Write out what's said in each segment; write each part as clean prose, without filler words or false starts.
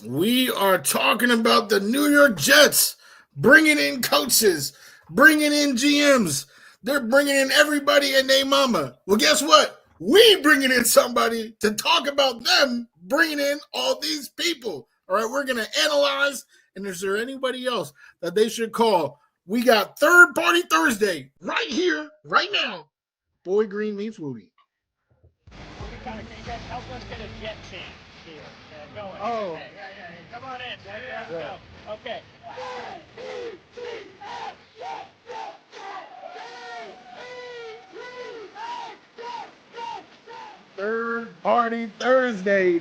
We are talking about the New York Jets bringing in coaches, bringing in GMs. They're bringing in everybody and their mama. Well, guess what? We bringing in somebody to talk about them bringing in all these people. All right, we're going to analyze, and is there anybody else that they should call? We got Third Party Thursday right here, right now. Boy Green meets Woody. Can you guys help us get a jet chant here? Going. Oh. Yeah. Come on in. There you go. Okay. Third Party Thursday.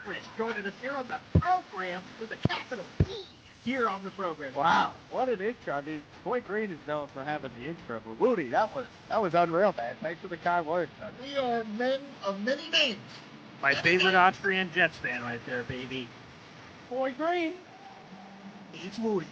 Chris, joining us here on the program with a capital P here on the program. Wow, what an intro. I mean, Boy Green is known for having the intro, but Woody, that was unreal, man. Thanks for the kind words. We are men of many names. My favorite Austrian Jets fan right there, baby. Boy Green. It's Woody.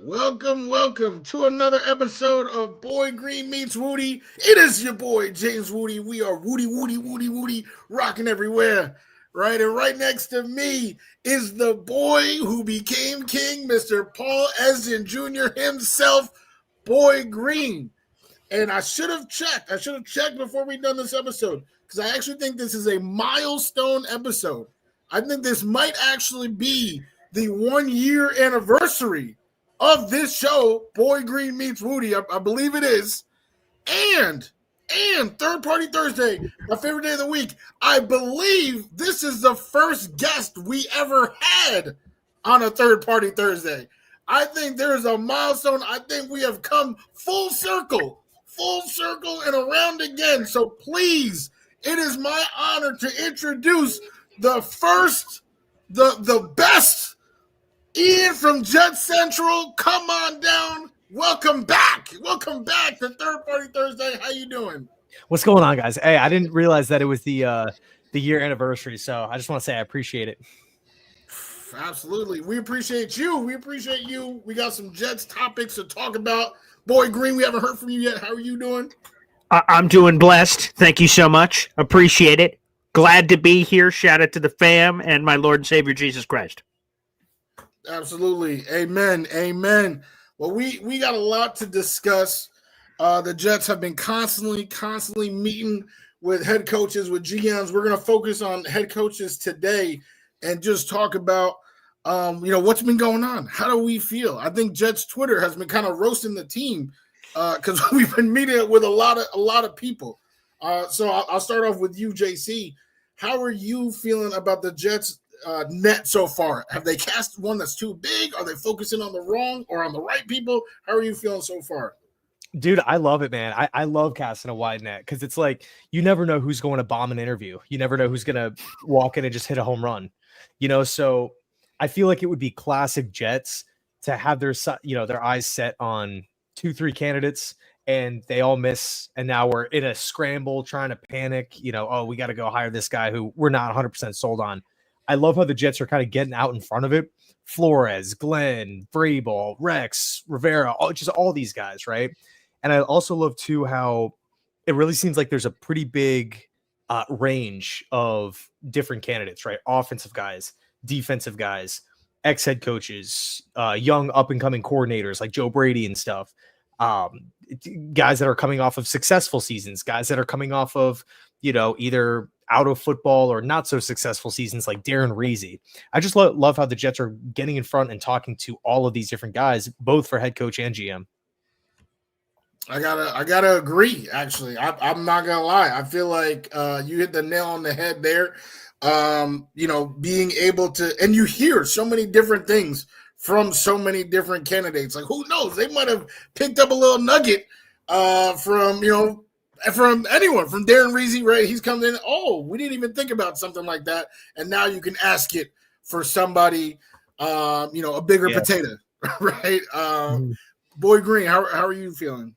Welcome to another episode of Boy Green Meets Woody. It is your boy, James Woody. We are Woody, rocking everywhere. Right, and right next to me is the boy who became king, Mr. Paul Esden Jr. himself, Boy Green. And I should have checked before we done this episode, because I actually think this is a milestone episode. I think this might actually be the 1 year anniversary of this show, Boy Green Meets Woody. I believe it is. And Third Party Thursday, my favorite day of the week. I believe this is the first guest we ever had on a Third Party Thursday. I think there is a milestone. I think we have come full circle and around again. So please, it is my honor to introduce the first, the best Ian from Jet Central. Come on down. Welcome back to Third Party Thursday. How you doing? What's going on, guys? Hey, I didn't realize that it was the year anniversary, so I just want to say I appreciate it. Absolutely. We appreciate you. We got some Jets topics to talk about. Boy Green, we haven't heard from you yet. How are you doing? I'm doing blessed. Thank you so much. Appreciate it. Glad to be here. Shout out to the fam and my Lord and Savior Jesus Christ. Absolutely. Amen. Well, we got a lot to discuss. The Jets have been constantly meeting with head coaches, with GMs. We're going to focus on head coaches today and just talk about, what's been going on. How do we feel? I think Jets Twitter has been kind of roasting the team because we've been meeting with a lot of people. So I'll start off with you, JC. How are you feeling about the Jets net so far? Have they cast one that's too big? Are they focusing on the wrong or on the right people? How are you feeling so far? Dude, I love it, man. I love casting a wide net because it's like you never know who's going to bomb an interview. You never know who's going to walk in and just hit a home run. So I feel like it would be classic Jets to have their eyes set on 2-3 candidates and they all miss. And now we're in a scramble trying to panic, we got to go hire this guy who we're not 100% sold on. I love how the Jets are kind of getting out in front of it. Flores, Glenn, Vrabel, Rex, Rivera, all these guys, right? And I also love, too, how it really seems like there's a pretty big range of different candidates, right? Offensive guys, defensive guys, ex-head coaches, young up-and-coming coordinators like Joe Brady and stuff, guys that are coming off of successful seasons, guys that are coming off of, either out of football or not so successful seasons like Darren Reese. I just love how the Jets are getting in front and talking to all of these different guys, both for head coach and GM. I gotta agree. Actually, I'm not gonna lie. I feel like you hit the nail on the head there. Being able to, and you hear so many different things from so many different candidates. Like, who knows? They might have picked up a little nugget from anyone, from Darren Reese, right? He's come in. Oh, we didn't even think about something like that, and now you can ask it for somebody, a bigger potato, right? Boy Green, how are you feeling?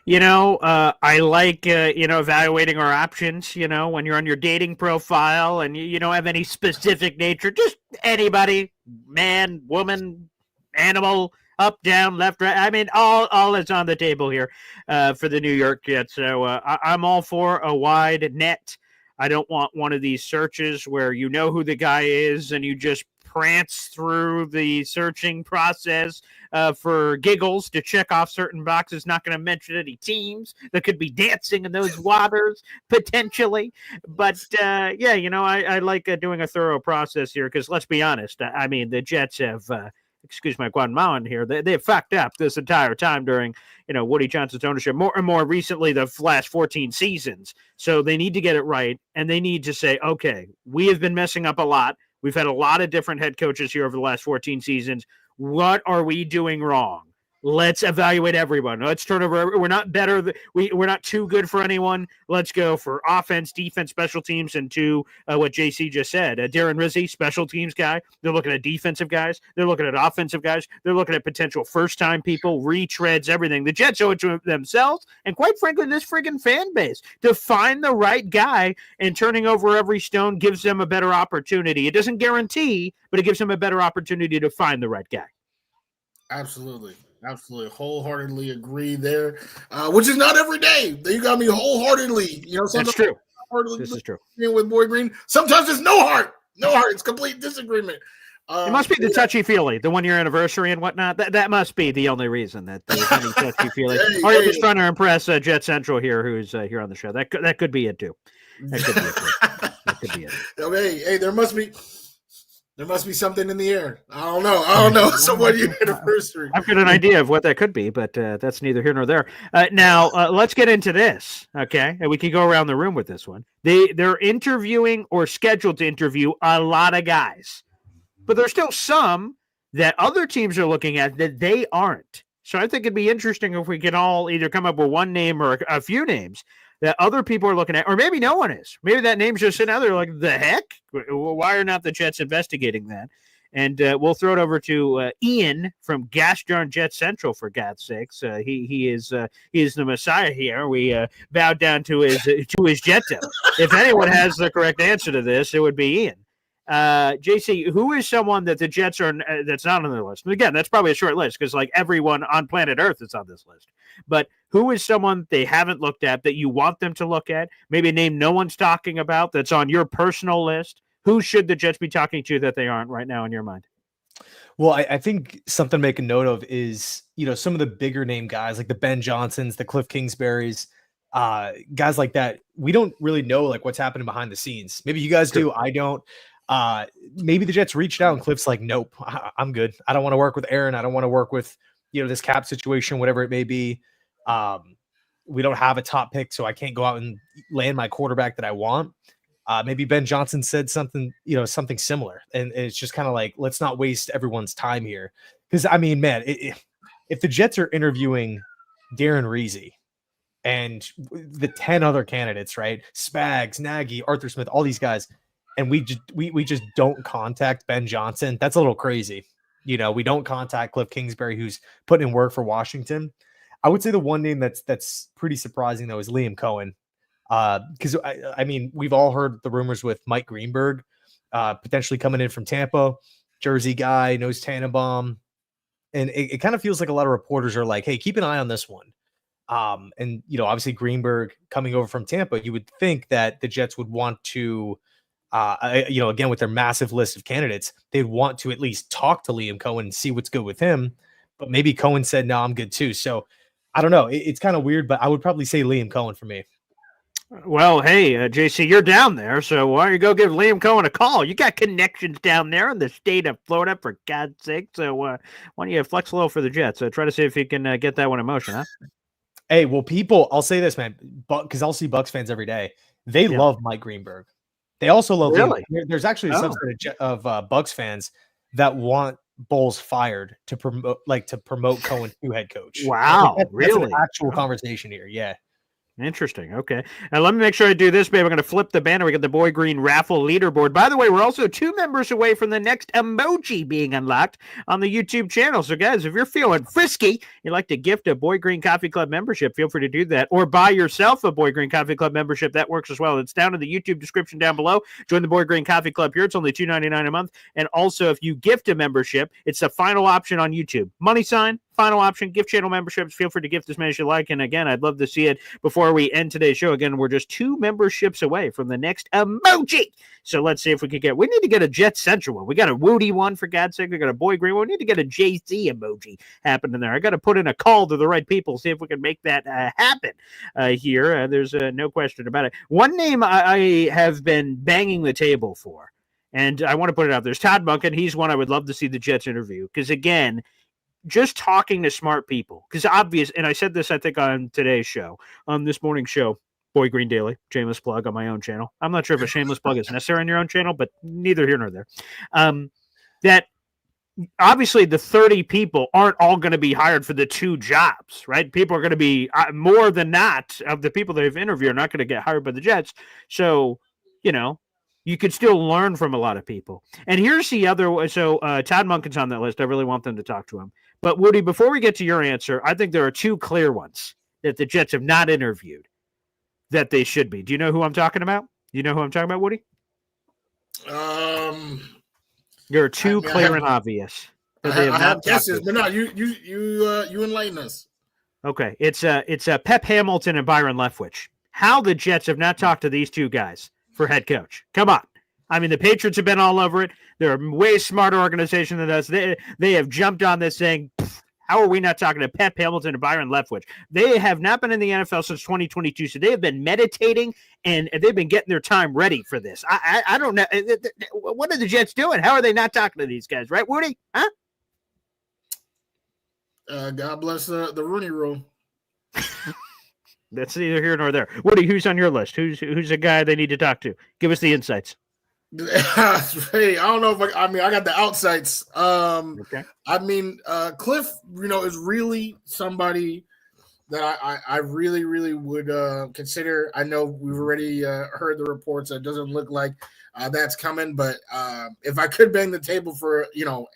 I like, evaluating our options, when you're on your dating profile and you don't have any specific nature, just anybody, man, woman, animal. up, down, left, right. I mean, all is on the table here for the New York Jets. So I'm all for a wide net. I don't want one of these searches where you know who the guy is and you just prance through the searching process for giggles to check off certain boxes. Not going to mention any teams that could be dancing in those waters potentially. But yeah, I like doing a thorough process here because let's be honest. I mean, the Jets have. Excuse my Guatemalan here. They've fucked up this entire time during, Woody Johnson's ownership. More and more recently, the last 14 seasons. So they need to get it right, and they need to say, okay, we have been messing up a lot. We've had a lot of different head coaches here over the last 14 seasons. What are we doing wrong? Let's evaluate everyone. Let's turn over. We're not better. We're not too good for anyone. Let's go for offense, defense, special teams, and to what JC just said. Darren Rizzi, special teams guy. They're looking at defensive guys. They're looking at offensive guys. They're looking at potential first-time people, retreads, everything. The Jets owe it to themselves, and quite frankly, this friggin' fan base to find the right guy. And turning over every stone gives them a better opportunity. It doesn't guarantee, but it gives them a better opportunity to find the right guy. Absolutely. Wholeheartedly agree there, which is not every day. You got me wholeheartedly. That's true. This is true. With Boy Green, sometimes there's no heart. It's complete disagreement. It must be the touchy-feely, the 1-year anniversary and whatnot. That must be the only reason that there's any touchy-feely. Or you're just trying to impress Jet Central here, who's here on the show. That could be it too. That could be it. Hey, there must be something in the air. I don't know. So 1-year anniversary. I've got an idea of what that could be, but that's neither here nor there. Now, let's get into this, okay? And we can go around the room with this one. They're interviewing or scheduled to interview a lot of guys. But there's still some that other teams are looking at that they aren't. So I think it'd be interesting if we can all either come up with one name or a few names that other people are looking at, or maybe no one is. Maybe that name's just sitting out there like, the heck? Why are not the Jets investigating that? And we'll throw it over to Ian from Gas Darn Jet Central, for God's sakes. He is the Messiah here. We bowed down to his Jetto. If anyone has the correct answer to this, it would be Ian. JC, who is someone that the Jets are that's not on their list? And again, that's probably a short list because like everyone on planet Earth is on this list. But who is someone they haven't looked at that you want them to look at? Maybe a name no one's talking about that's on your personal list. Who should the Jets be talking to that they aren't right now in your mind? Well, I think something to make a note of is, some of the bigger name guys like the Ben Johnsons, the Cliff Kingsburys, guys like that. We don't really know like what's happening behind the scenes. Maybe you guys do. I don't. Maybe the Jets reached out and Cliff's like, nope, I'm good. I don't want to work with Aaron. I don't want to work with, this cap situation, whatever it may be. We don't have a top pick, so I can't go out and land my quarterback that I want. Maybe Ben Johnson said something, something similar. And it's just kind of like, let's not waste everyone's time here. Because, I mean, man, if the Jets are interviewing Darren Rizzi and the 10 other candidates, right? Spags, Nagy, Arthur Smith, all these guys, and we just don't contact Ben Johnson, that's a little crazy. We don't contact Cliff Kingsbury, who's putting in work for Washington. I would say the one name that's pretty surprising, though, is Liam Cohen. Because I mean, we've all heard the rumors with Mike Greenberg potentially coming in from Tampa, Jersey guy, knows Tannenbaum. And it kind of feels like a lot of reporters are like, hey, keep an eye on this one. And, obviously Greenberg coming over from Tampa, you would think that the Jets would want to, again, with their massive list of candidates, they'd want to at least talk to Liam Cohen and see what's good with him. But maybe Cohen said, no, I'm good too. So I don't know. It's kind of weird, but I would probably say Liam Cohen for me. Well, hey, JC, you're down there, so why don't you go give Liam Cohen a call? You got connections down there in the state of Florida, for God's sake. So why don't you flex low for the Jets? Try to see if you can get that one in motion, huh? Hey, well, people, I'll say this, man, because I'll see Bucs fans every day. They love Mike Greenberg. They also love really? There's actually a subset of Bucs fans that want Bowles fired to promote Cohen to head coach. Wow, that's really? an actual conversation here. Yeah. Interesting. Okay. And let me make sure I do this, babe. We're going to flip the banner. We got the Boy Green raffle leaderboard. By the way, we're also 2 members away from the next emoji being unlocked on the YouTube channel. So, guys, if you're feeling frisky, you'd like to gift a Boy Green Coffee Club membership, feel free to do that. Or buy yourself a Boy Green Coffee Club membership. That works as well. It's down in the YouTube description down below. Join the Boy Green Coffee Club here. It's only $2.99 a month. And also, if you gift a membership, it's the final option on YouTube. Money sign, final option, gift channel memberships. Feel free to gift as many as you like. And again, I'd love to see it before we end today's show. Again, we're just 2 memberships away from the next emoji. So let's see if we can we need to get a Jet Central one. We got a Woody one, for God's sake. We got a Boy Green one. We need to get a JC emoji happening there. I got to put in a call to the right people, see if we can make that happen here. There's no question about it. One name I have been banging the table for, and I want to put it out. There's Todd Monken. He's one I would love to see the Jets interview, because, again, just talking to smart people, because obvious, and I said this, I think, on today's show, on this morning's show, Boy Green Daily, shameless plug on my own channel. I'm not sure if a shameless plug is necessary on your own channel, but neither here nor there. That obviously the 30 people aren't all going to be hired for the 2 jobs, right? People are going to be more than not of the people they've interviewed are not going to get hired by the Jets. So, you could still learn from a lot of people. And here's the other. So Todd Monken's on that list. I really want them to talk to him. But Woody, before we get to your answer, I think there are 2 clear ones that the Jets have not interviewed that they should be. Do you know who I'm talking about? You know who I'm talking about, Woody? There are 2 clear and obvious. I have guesses, but no, you enlighten us. Okay, it's Pep Hamilton and Byron Leftwich. How the Jets have not talked to these 2 guys for head coach? Come on. I mean, the Patriots have been all over it. They're a way smarter organization than us. They have jumped on this saying, how are we not talking to Pep Hamilton and Byron Leftwich? They have not been in the NFL since 2022, so they have been meditating, and they've been getting their time ready for this. I don't know. What are the Jets doing? How are they not talking to these guys, right, Woody? Huh? God bless the Rooney Rule. That's neither here nor there. Woody, who's on your list? Who's a guy they need to talk to? Give us the insights. Hey, I don't know if I got the outsides. Okay. I mean, Cliff, is really somebody that I really, really would consider. I know we've already heard the reports. It doesn't look like that's coming, but if I could bang the table for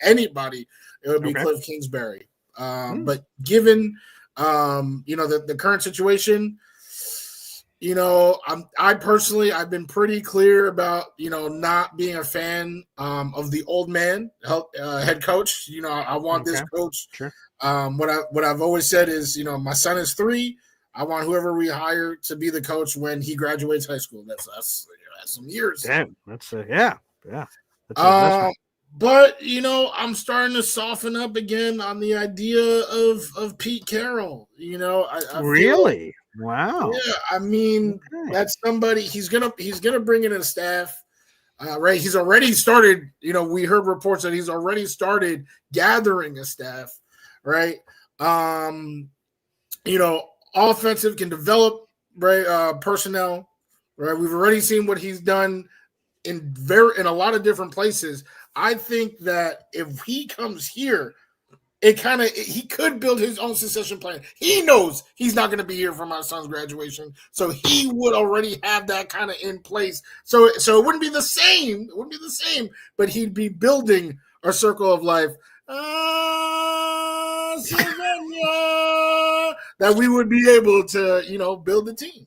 anybody, it would be Cliff Kingsbury. But given the current situation, I personally, I've been pretty clear about, not being a fan of the old man head coach. I want this coach. Sure. What I've always said is, my son is 3. I want whoever we hire to be the coach when he graduates high school. That's some years. Damn, that's yeah. But I'm starting to soften up again on the idea of Pete Carroll. I really. Wow. Yeah, I mean, that's somebody he's gonna bring in a staff, right? He's already started. We heard reports that he's already started gathering a staff, right? Offensive can develop, right? Personnel, right? We've already seen what he's done in a lot of different places. I think that if he comes here, he could build his own succession plan. He knows he's not going to be here for my son's graduation, so he would already have that kind of in place. So it wouldn't be the same. It wouldn't be the same, but he'd be building a circle of life. That we would be able to, build the team.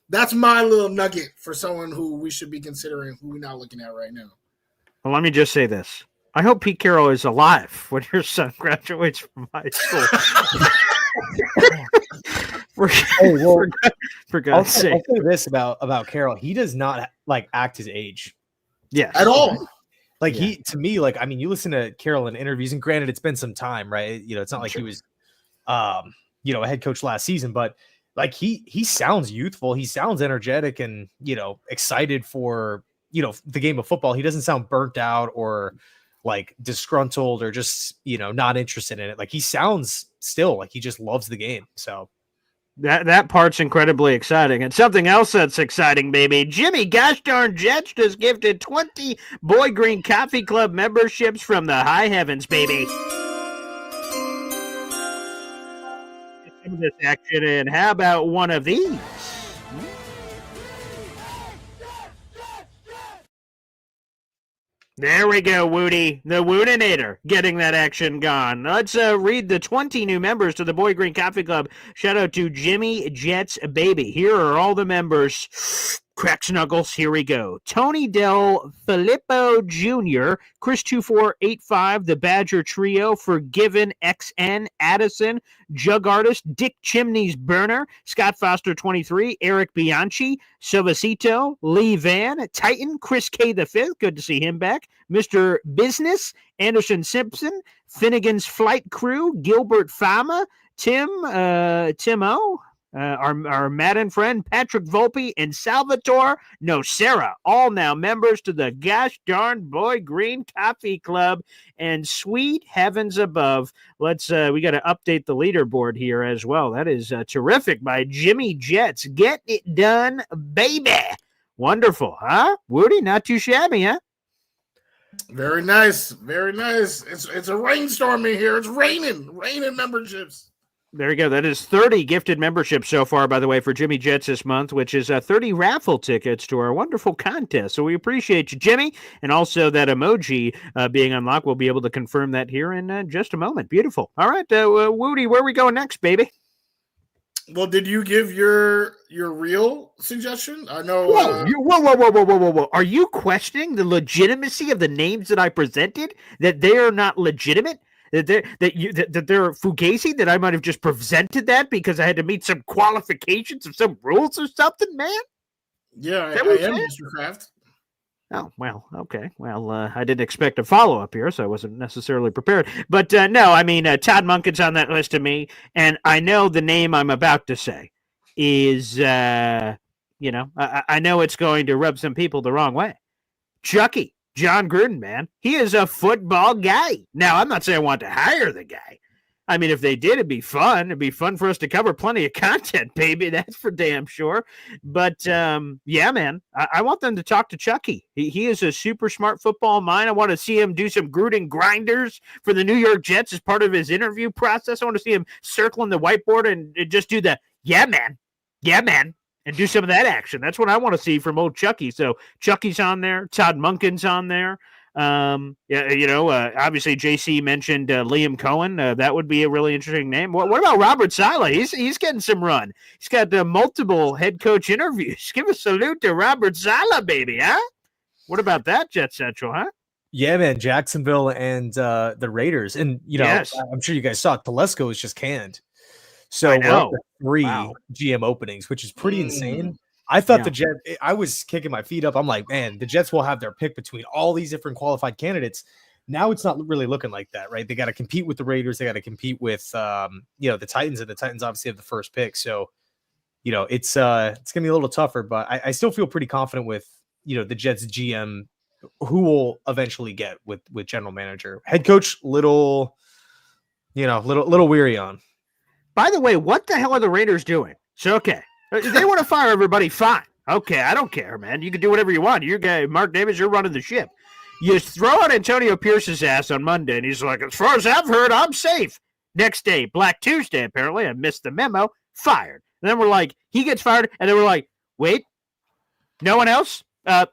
That's my little nugget for someone who we should be considering, who we're not looking at right now. Well, let me just say this. I hope Pete Carroll is alive when your son graduates from high school. For God's sake. I'll say this about Carroll. He does not act his age. Yeah. At all. He, to me, you listen to Carroll in interviews, and granted, it's been some time, right? It's not like he was, a head coach last season, but he sounds youthful. He sounds energetic and, excited for, the game of football. He doesn't sound burnt out or disgruntled or just, not interested in it. He sounds still like he just loves the game. So that part's incredibly exciting. And something else that's exciting, baby. Jimmy gosh darn Jets just gifted 20 Boy Green Coffee Club memberships from the high heavens, baby. of this action, and how about one of these? There we go, Woody. The Woodinator getting that action gone. Let's read the 20 new members to the Boy Green Coffee Club. Shout out to Jimmy Jets Baby. Here are all the members. Crack Snuggles, here we go. Tony Del Filippo Jr., Chris2485, The Badger Trio, Forgiven XN, Addison, Jug Artist, Dick Chimneys Burner, Scott Foster 23, Eric Bianchi, Silvacito, Lee Van, Titan, Chris K. the Fifth, good to see him back, Mr. Business, Anderson Simpson, Finnegan's Flight Crew, Gilbert Fama, Tim O, our Madden friend Patrick Volpe, and Salvatore Nocera, all now members to the gosh darn Boy Green Coffee Club. And sweet heavens above, let's we got to update the leaderboard here as well. That is terrific by Jimmy Jets. Get it done, baby. Wonderful, huh? Woody, not too shabby, huh? Very nice, very nice. It's a rainstorm in here. It's raining memberships. There you go. That is 30 gifted memberships so far, by the way, for Jimmy Jets this month, which is 30 raffle tickets to our wonderful contest. So we appreciate you, Jimmy, and also that emoji being unlocked. We'll be able to confirm that here in just a moment. Beautiful. All right, Woody, where are we going next, baby? Well, did you give your real suggestion? I know. Whoa. Are you questioning the legitimacy of the names that I presented? That they are not legitimate? That they're fugazi, that I might have just presented that because I had to meet some qualifications of some rules or something, man? Yeah, I am, Mr. Kraft. Oh, well, okay. Well, I didn't expect a follow-up here, so I wasn't necessarily prepared. But no, I mean, Todd Monken's on that list of me, and I know the name I'm about to say is, I know it's going to rub some people the wrong way. Chucky. John Gruden, man, he is a football guy. Now, I'm not saying I want to hire the guy. I mean, if they did, it'd be fun. It'd be fun for us to cover plenty of content, baby. That's for damn sure. But, yeah, man, I want them to talk to Chucky. He is a super smart football mind. I want to see him do some Gruden grinders for the New York Jets as part of his interview process. I want to see him circling the whiteboard and just do the, yeah, man, and do some of that action. That's what I want to see from old Chucky. So Chucky's on there. Todd Monken's on there. Obviously JC mentioned Liam Cohen. That would be a really interesting name. What about Robert Saleh? He's getting some run. He's got multiple head coach interviews. Give a salute to Robert Saleh, baby, huh? What about that, Jet Central, huh? Yeah, man, Jacksonville and the Raiders. And, yes. I'm sure you guys saw Telesco is just canned. So we're up to 3 GM openings, which is pretty insane. I thought the Jets, I was kicking my feet up. I'm like, man, the Jets will have their pick between all these different qualified candidates. Now it's not really looking like that, right? They got to compete with the Raiders. They got to compete with, the Titans, and the Titans obviously have the first pick. So, it's going to be a little tougher, but I still feel pretty confident with, the Jets GM, who will eventually get with general manager. Head coach, little weary on. By the way, what the hell are the Raiders doing? So, okay, they want to fire everybody, fine. Okay, I don't care, man. You can do whatever you want. You're guy, Mark Davis, you're running the ship. You throw out Antonio Pierce's ass on Monday, and he's like, as far as I've heard, I'm safe. Next day, Black Tuesday, apparently, I missed the memo, fired. And then we're like, he gets fired, and then we're like, wait, no one else?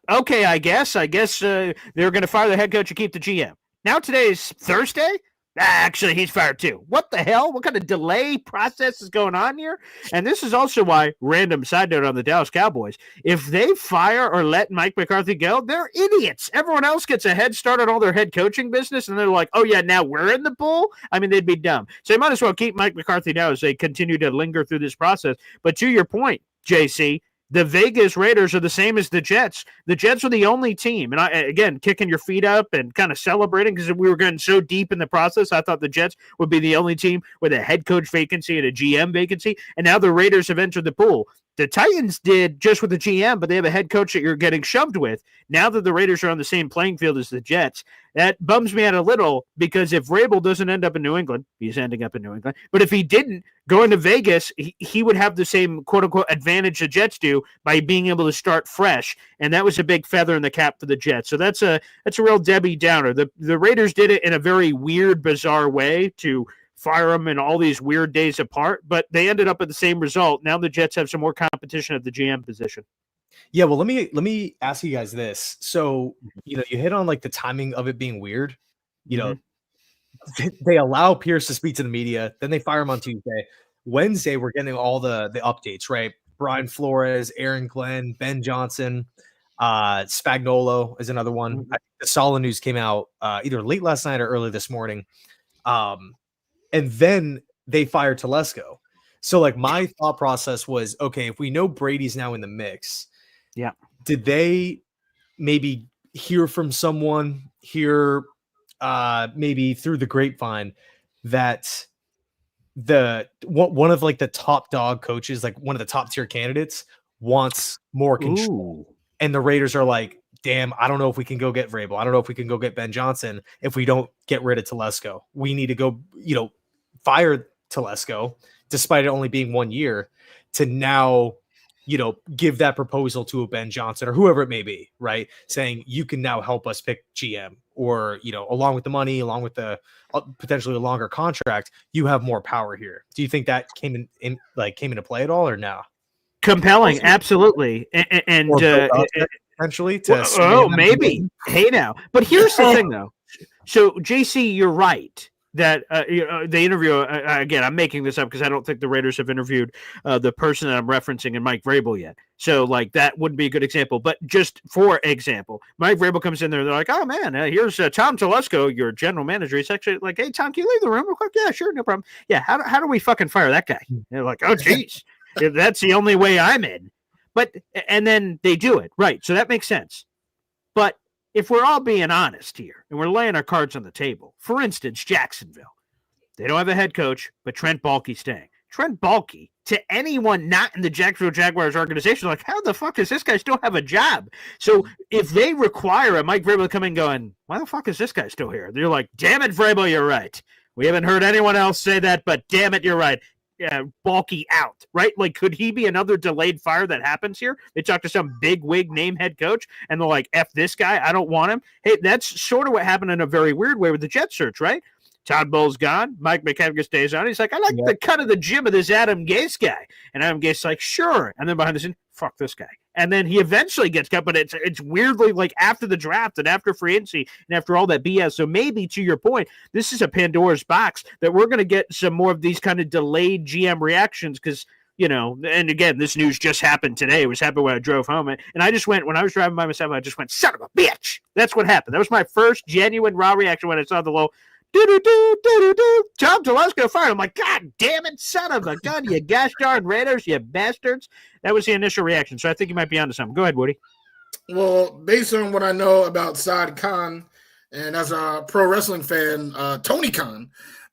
Okay, I guess they're going to fire the head coach and keep the GM. Now today's Thursday? Actually, he's fired too. What the hell? What kind of delay process is going on here? And this is also why, random side note on the Dallas Cowboys, if they fire or let Mike McCarthy go, they're idiots. Everyone else gets a head start on all their head coaching business, and they're like, oh yeah, now we're in the pool? I mean, they'd be dumb. So they might as well keep Mike McCarthy now as they continue to linger through this process. But to your point, JC, the Vegas Raiders are the same as the Jets. The Jets are the only team. And again, kicking your feet up and kind of celebrating because we were getting so deep in the process. I thought the Jets would be the only team with a head coach vacancy and a GM vacancy. And now the Raiders have entered the pool. The Titans did just with the GM, but they have a head coach that you're getting shoved with. Now that the Raiders are on the same playing field as the Jets, that bums me out a little because if Vrabel doesn't end up in New England, he's ending up in New England. But if he didn't, going to Vegas, he would have the same quote-unquote advantage the Jets do by being able to start fresh. And that was a big feather in the cap for the Jets. So that's a real Debbie Downer. The Raiders did it in a very weird, bizarre way to fire them in all these weird days apart, but they ended up at the same result. Now the Jets have some more competition at the GM position. Yeah, well, let me ask you guys this. So, you hit on like the timing of it being weird. They allow Pierce to speak to the media, then they fire him on Tuesday. Wednesday, we're getting all the updates, right? Brian Flores, Aaron Glenn, Ben Johnson, Spagnuolo is another one. I think the solid news came out either late last night or early this morning. And then they fired Telesco. So like my thought process was, okay, if we know Brady's now in the mix, did they maybe hear from someone here, maybe through the grapevine, that one of like the top dog coaches, like one of the top tier candidates, wants more control? And the Raiders are like, damn, I don't know if we can go get Vrabel. I don't know if we can go get Ben Johnson if we don't get rid of Telesco. We need to go, fire Telesco, despite it only being 1 year, to now, give that proposal to a Ben Johnson or whoever it may be, right? Saying you can now help us pick GM, or, along with the money, along with the potentially a longer contract, you have more power here. Do you think that came into play at all, or no? Compelling, absolutely. And potentially to maybe. Hey now. But here's the thing though. So JC, you're right that they interview again. I'm making this up because I don't think the Raiders have interviewed the person that I'm referencing in Mike Vrabel yet. So like that wouldn't be a good example. But just for example, Mike Vrabel comes in there. They're like, "Oh man, here's Tom Telesco, your general manager." He's actually like, "Hey Tom, can you leave the room real quick?" "Yeah, sure, no problem." "Yeah, how do we fucking fire that guy?" And they're like, "Oh geez, if that's the only way I'm in." But and then they do it right, so that makes sense. But if we're all being honest here and we're laying our cards on the table, for instance, Jacksonville, they don't have a head coach, but Trent Baalke's staying. Trent Baalke, to anyone not in the Jacksonville Jaguars organization, like, how the fuck does this guy still have a job? So if they require a Mike Vrabel to come in going, why the fuck is this guy still here? They're like, damn it, Vrabel, you're right. We haven't heard anyone else say that, but damn it, you're right. Baalke out, right? Like, could he be another delayed fire that happens here? They talk to some big wig name head coach and they're like, F this guy, I don't want him. Hey, that's sort of what happened in a very weird way with the Jet search, right? Todd Bowles gone. Mike McCaviger stays on. He's like, I like the cut of the gym of this Adam Gase guy. And Adam Gase's like, sure. And then behind the scenes, fuck this guy. And then he eventually gets cut, but it's weirdly like after the draft and after free agency and after all that BS. So maybe to your point, this is a Pandora's box that we're going to get some more of these kind of delayed GM reactions because, and again, this news just happened today. It was happening when I drove home. And I just went, when I was driving by myself, I just went, son of a bitch. That's what happened. That was my first genuine raw reaction when I saw the little Tom Telesco fired. I'm like, God damn it, son of a gun, you gosh darn Raiders, you bastards. That was the initial reaction. So I think you might be onto something. Go ahead, Woody. Well, based on what I know about Saad Khan, and as a pro wrestling fan, Tony Khan,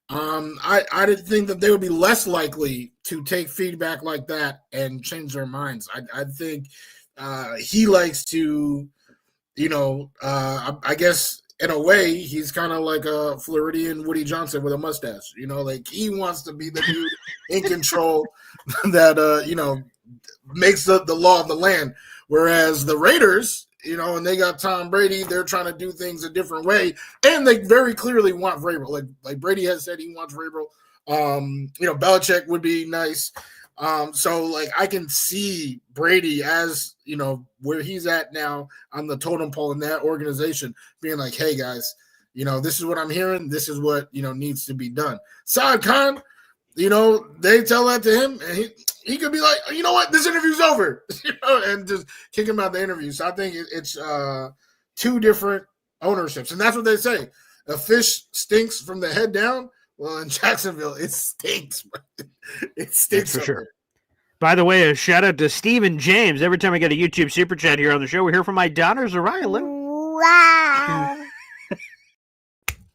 I didn't think that they would be less likely to take feedback like that and change their minds. I think he likes to, I guess in a way, he's kind of like a Floridian Woody Johnson with a mustache. Like he wants to be the dude in control that, makes the law of the land. Whereas the Raiders, and they got Tom Brady, they're trying to do things a different way. And they very clearly want Vrabel. Like Brady has said he wants Vrabel. Belichick would be nice. So like I can see Brady as, where he's at now on the totem pole in that organization being like, hey guys, this is what I'm hearing. This is what, needs to be done. Saad Khan, they tell that to him and he could be like, you know what, this interview's over, and just kick him out the interview. So I think it's two different ownerships. And that's what they say. A fish stinks from the head down. Well, in Jacksonville, it stinks. It stinks for sure. By the way, a shout out to Stephen James. Every time I get a YouTube super chat here on the show, we hear from my daughter, Zariah. Wow.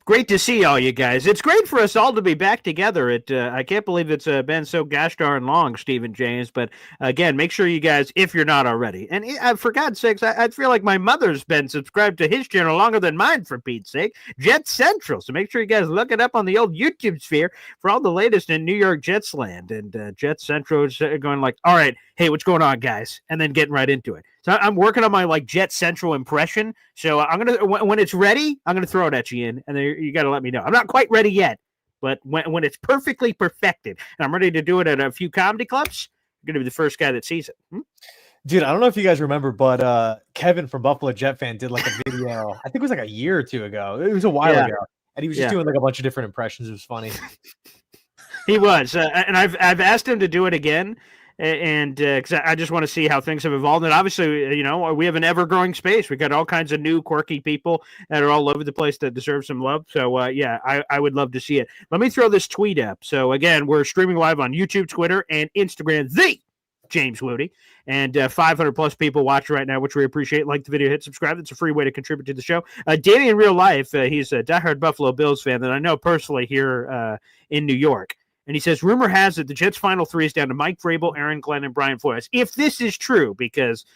Great to see all you guys. It's great for us all to be back together. I can't believe it's been so gosh darn long, Stephen James. But again, make sure you guys, if you're not already, and for God's sakes, I feel like my mother's been subscribed to his channel longer than mine, for Pete's sake, Jet Central. So make sure you guys look it up on the old YouTube sphere for all the latest in New York Jets land. And Jet Central is going like, all right, hey, what's going on, guys? And then getting right into it. So I'm working on my like Jet Central impression. So I'm gonna when it's ready, I'm gonna throw it at you in, and then you got to let me know. I'm not quite ready yet, but when it's perfectly perfected, and I'm ready to do it at a few comedy clubs, I'm going to be the first guy that sees it. Dude, I don't know if you guys remember, but Kevin from Buffalo Jet Fan did like a video. I think it was like a year or two ago. It was a while ago, and he was just doing like a bunch of different impressions. It was funny. He was, and I've asked him to do it again, and because I just want to see how things have evolved. And obviously, we have an ever-growing space. We've got all kinds of new, quirky people that are all over the place that deserve some love. So, I would love to see it. Let me throw this tweet up. So, again, we're streaming live on YouTube, Twitter, and Instagram. The James Woody, and 500 plus people watching right now, which we appreciate. Like the video, hit subscribe. It's a free way to contribute to the show. Danny, in real life, he's a diehard Buffalo Bills fan that I know personally here in New York. And he says, rumor has it the Jets' final three is down to Mike Vrabel, Aaron Glenn, and Brian Flores. If this is true, because,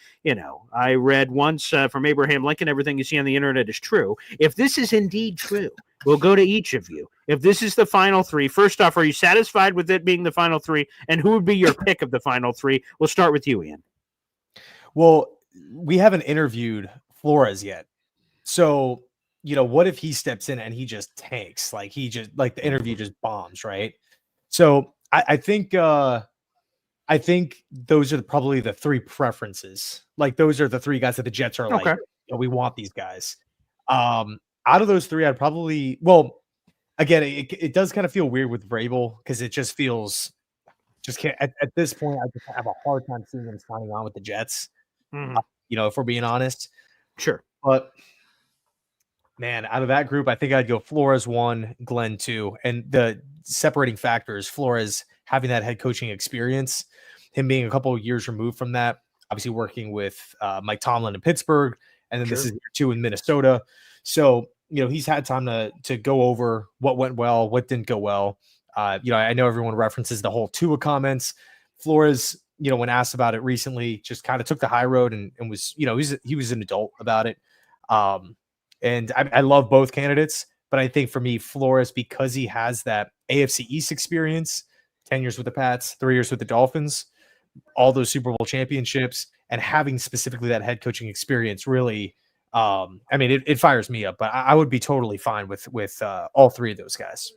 I read once from Abraham Lincoln, everything you see on the internet is true. If this is indeed true, we'll go to each of you. If this is the final three, first off, are you satisfied with it being the final three? And who would be your pick of the final three? We'll start with you, Ian. Well, we haven't interviewed Flores yet. So, what if he steps in and he just tanks? Like the interview just bombs, right? So I think those are probably the three preferences. Like those are the three guys that the Jets are like, we want these guys. Out of those three, I'd probably, again, it does kind of feel weird with Vrabel because it just feels can't at this point. I just have a hard time seeing him signing on with the Jets. If we're being honest, sure. But man, out of that group, I think I'd go Flores 1, Glenn 2. And the separating factors, Flores having that head coaching experience, him being a couple of years removed from that, obviously working with Mike Tomlin in Pittsburgh, and then this is year 2 in Minnesota. So, he's had time to go over what went well, what didn't go well. I know everyone references the whole Tua comments. Flores, when asked about it recently, just kind of took the high road and was, he was an adult about it. And I love both candidates, but I think for me, Flores, because he has that AFC East experience, 10 years with the Pats, 3 years with the Dolphins, all those Super Bowl championships, and having specifically that head coaching experience really, it fires me up, but I would be totally fine with all three of those guys.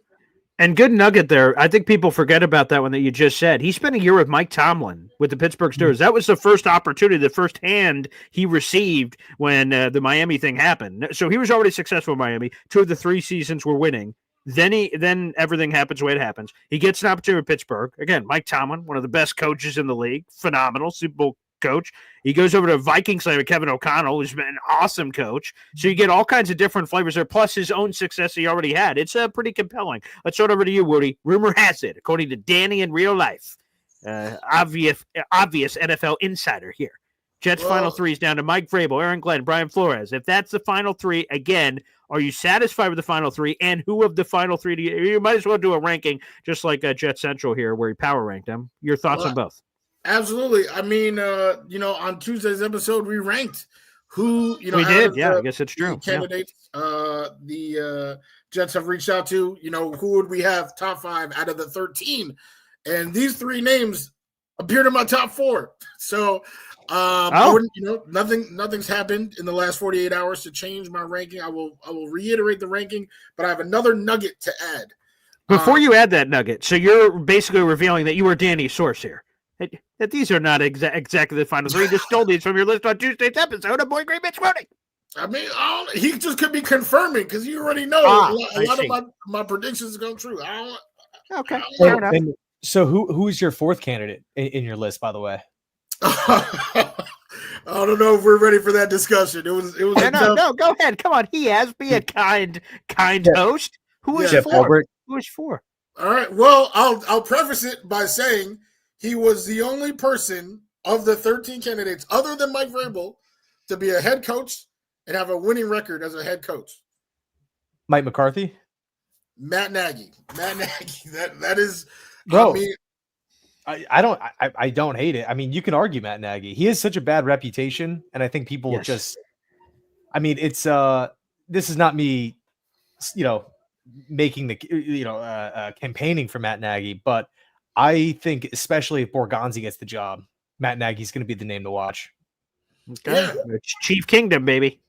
And good nugget there. I think people forget about that one that you just said. He spent a year with Mike Tomlin with the Pittsburgh Steelers. That was the first opportunity, the first hand he received when the Miami thing happened. So he was already successful in Miami. 2 of the 3 seasons were winning. Then everything happens the way it happens. He gets an opportunity with Pittsburgh. Again, Mike Tomlin, one of the best coaches in the league, phenomenal Super Bowl coach. He goes over to Vikings with Kevin O'Connell, who's been an awesome coach. So you get all kinds of different flavors there, plus his own success he already had. It's pretty compelling. Let's throw it over to you, Woody. Rumor has it, according to Danny in real life, obvious NFL insider here. Jets' final three is down to Mike Vrabel, Aaron Glenn, Brian Flores. If that's the final three, again, are you satisfied with the final three? And who of the final three do you might as well do a ranking, just like Jet Central here, where he power ranked them. Your thoughts on both? Absolutely. I mean, on Tuesday's episode, we ranked who, we did. Yeah, I guess it's true. Candidates, the Jets have reached out to, who would we have top 5 out of the 13? And these 3 names appeared in my top 4. So, I wouldn't, nothing's happened in the last 48 hours to change my ranking. I will reiterate the ranking, but I have another nugget to add. Before you add that nugget, so you're basically revealing that you were Danny's source here. That these are not exactly the final 3. You just stole these from your list on Tuesday's episode of Boy Green Mitch Woody. I mean, he just could be confirming because you already know a lot of my predictions go true. Okay, fair enough. So who's your 4th candidate in your list, by the way? I don't know if we're ready for that discussion. It was no, go ahead. Come on. He has be a kind host. Who is 4? Who is 4? All right. Well, I'll preface it by saying he was the only person of the 13 candidates, other than Mike Vrabel, to be a head coach and have a winning record as a head coach. Mike McCarthy? Matt Nagy. That is, bro. I don't hate it. I mean, you can argue Matt Nagy. He has such a bad reputation, and I think people just. I mean, it's this is not me, making the campaigning for Matt Nagy, but I think especially if Borgonzi gets the job, Matt Nagy's going to be the name to watch. Okay, yeah. Chief Kingdom, baby.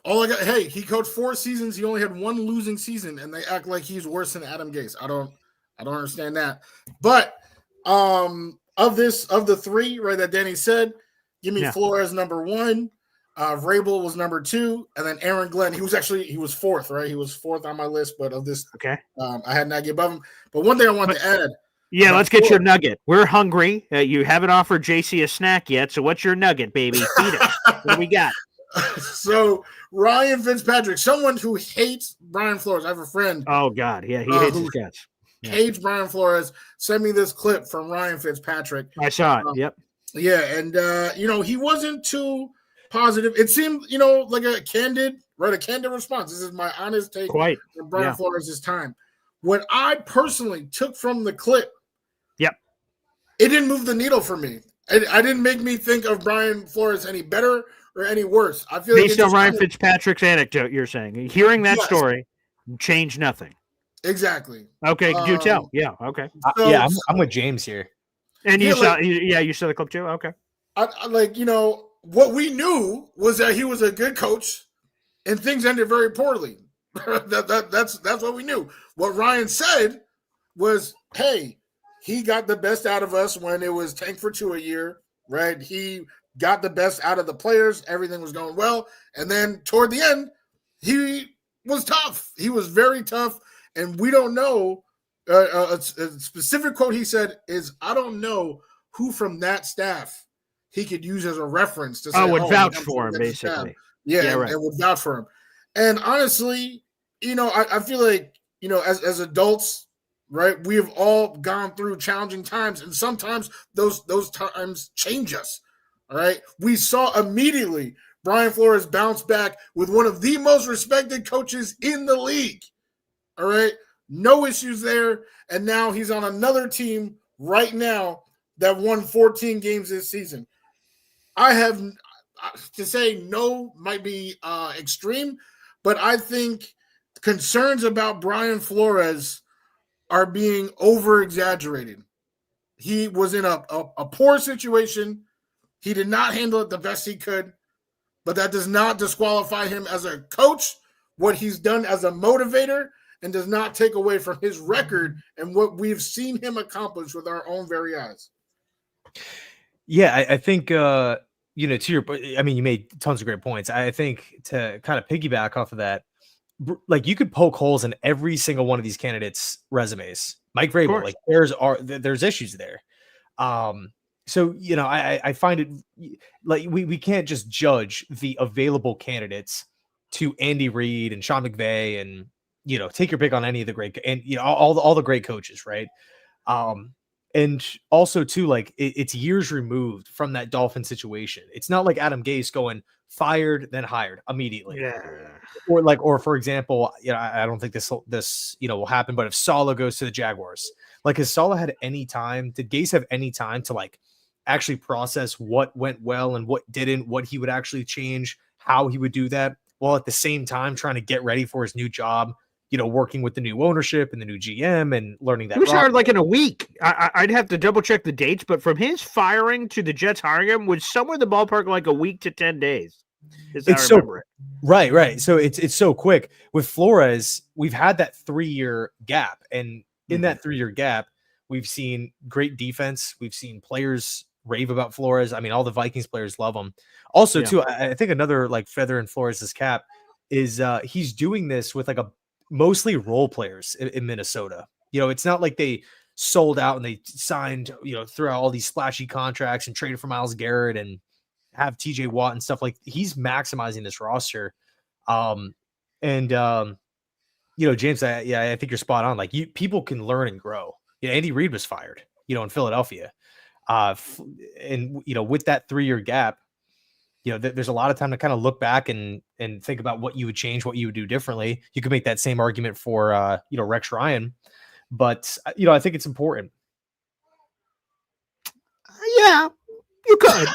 All I got, hey, he coached 4 seasons. He only had 1 losing season, and they act like he's worse than Adam Gase. I don't understand that. But of the 3, right, that Danny said, give me Flores number 1. Vrabel was number 2, and then Aaron Glenn. He was 4th, right? He was 4th on my list, but of this, I had Nagy above him. But one thing I want to add. Yeah, let's get your nugget. We're hungry. You haven't offered JC a snack yet, so what's your nugget, baby? Feed us. What do we got? So Ryan Fitzpatrick, someone who hates Brian Flores. I have a friend. Oh God, yeah, he hates his guts. Hates Brian Flores. Send me this clip from Ryan Fitzpatrick. I saw it. Yep. Yeah, and he wasn't too positive. It seemed, like a candid response. This is my honest take on Brian Flores' time. What I personally took from the clip, it didn't move the needle for me. I didn't make me think of Brian Flores any better or any worse. I feel based on Ryan Fitzpatrick's anecdote, you're saying hearing that story changed nothing. Exactly. Okay, do tell. Yeah. Okay. So, I'm with James here. And you saw the clip too. Okay. What we knew was that he was a good coach, and things ended very poorly. That's what we knew. What Ryan said was, "Hey, he got the best out of us when it was tank for 2 a year, right? He got the best out of the players. Everything was going well. And then toward the end, he was tough. He was very tough. And we don't know. A specific quote he said is, I don't know who from that staff he could use as a reference to say, would vouch for him, basically. And would vouch for him. And honestly, I feel like, as adults, right, we have all gone through challenging times, and sometimes those times change us. All right. We saw immediately Brian Flores bounce back with one of the most respected coaches in the league. All right. No issues there. And now he's on another team right now that won 14 games this season. I have to say no might be extreme, but I think concerns about Brian Flores are being over exaggerated. He was in a poor situation. He did not handle it the best he could, but that does not disqualify him as a coach, what he's done as a motivator, and does not take away from his record and what we've seen him accomplish with our own very eyes. Yeah, I think, to your point, I mean, you made tons of great points. I think to kind of piggyback off of that, like you could poke holes in every single one of these candidates' resumes. Mike Vrabel, like there's issues there. So, I find it like we can't just judge the available candidates to Andy Reid and Sean McVay and, take your pick on any of the great and, all the great coaches. Right. And also too, like it's years removed from that Dolphin situation. It's not like Adam Gase going fired, then hired immediately. Yeah. Or for example, I don't think this will happen, but if Saleh goes to the Jaguars, like has Saleh had any time? Did Gase have any time to like actually process what went well and what didn't, what he would actually change, how he would do that, while at the same time trying to get ready for his new job, working with the new ownership and the new GM and learning that. He was hired like in a week. I'd have to double check the dates, but from his firing to the Jets hiring him was somewhere in the ballpark like a week to 10 days. Right. So it's so quick. With Flores, we've had that 3-year gap. And in that 3-year gap, we've seen great defense. We've seen players rave about Flores. I mean, all the Vikings players love him. Also, too, I think another like feather in Flores's cap is he's doing this with like a mostly role players in Minnesota. It's not like they sold out and they signed, throughout all these splashy contracts and traded for Myles Garrett and have TJ Watt and stuff. Like he's maximizing this roster. James, I think you're spot on. Like people can learn and grow. Andy Reid was fired, in Philadelphia. With that 3-year gap, there's a lot of time to kind of look back and think about what you would change, what you would do differently. You could make that same argument for, Rex Ryan, but I think it's important. Yeah, you could.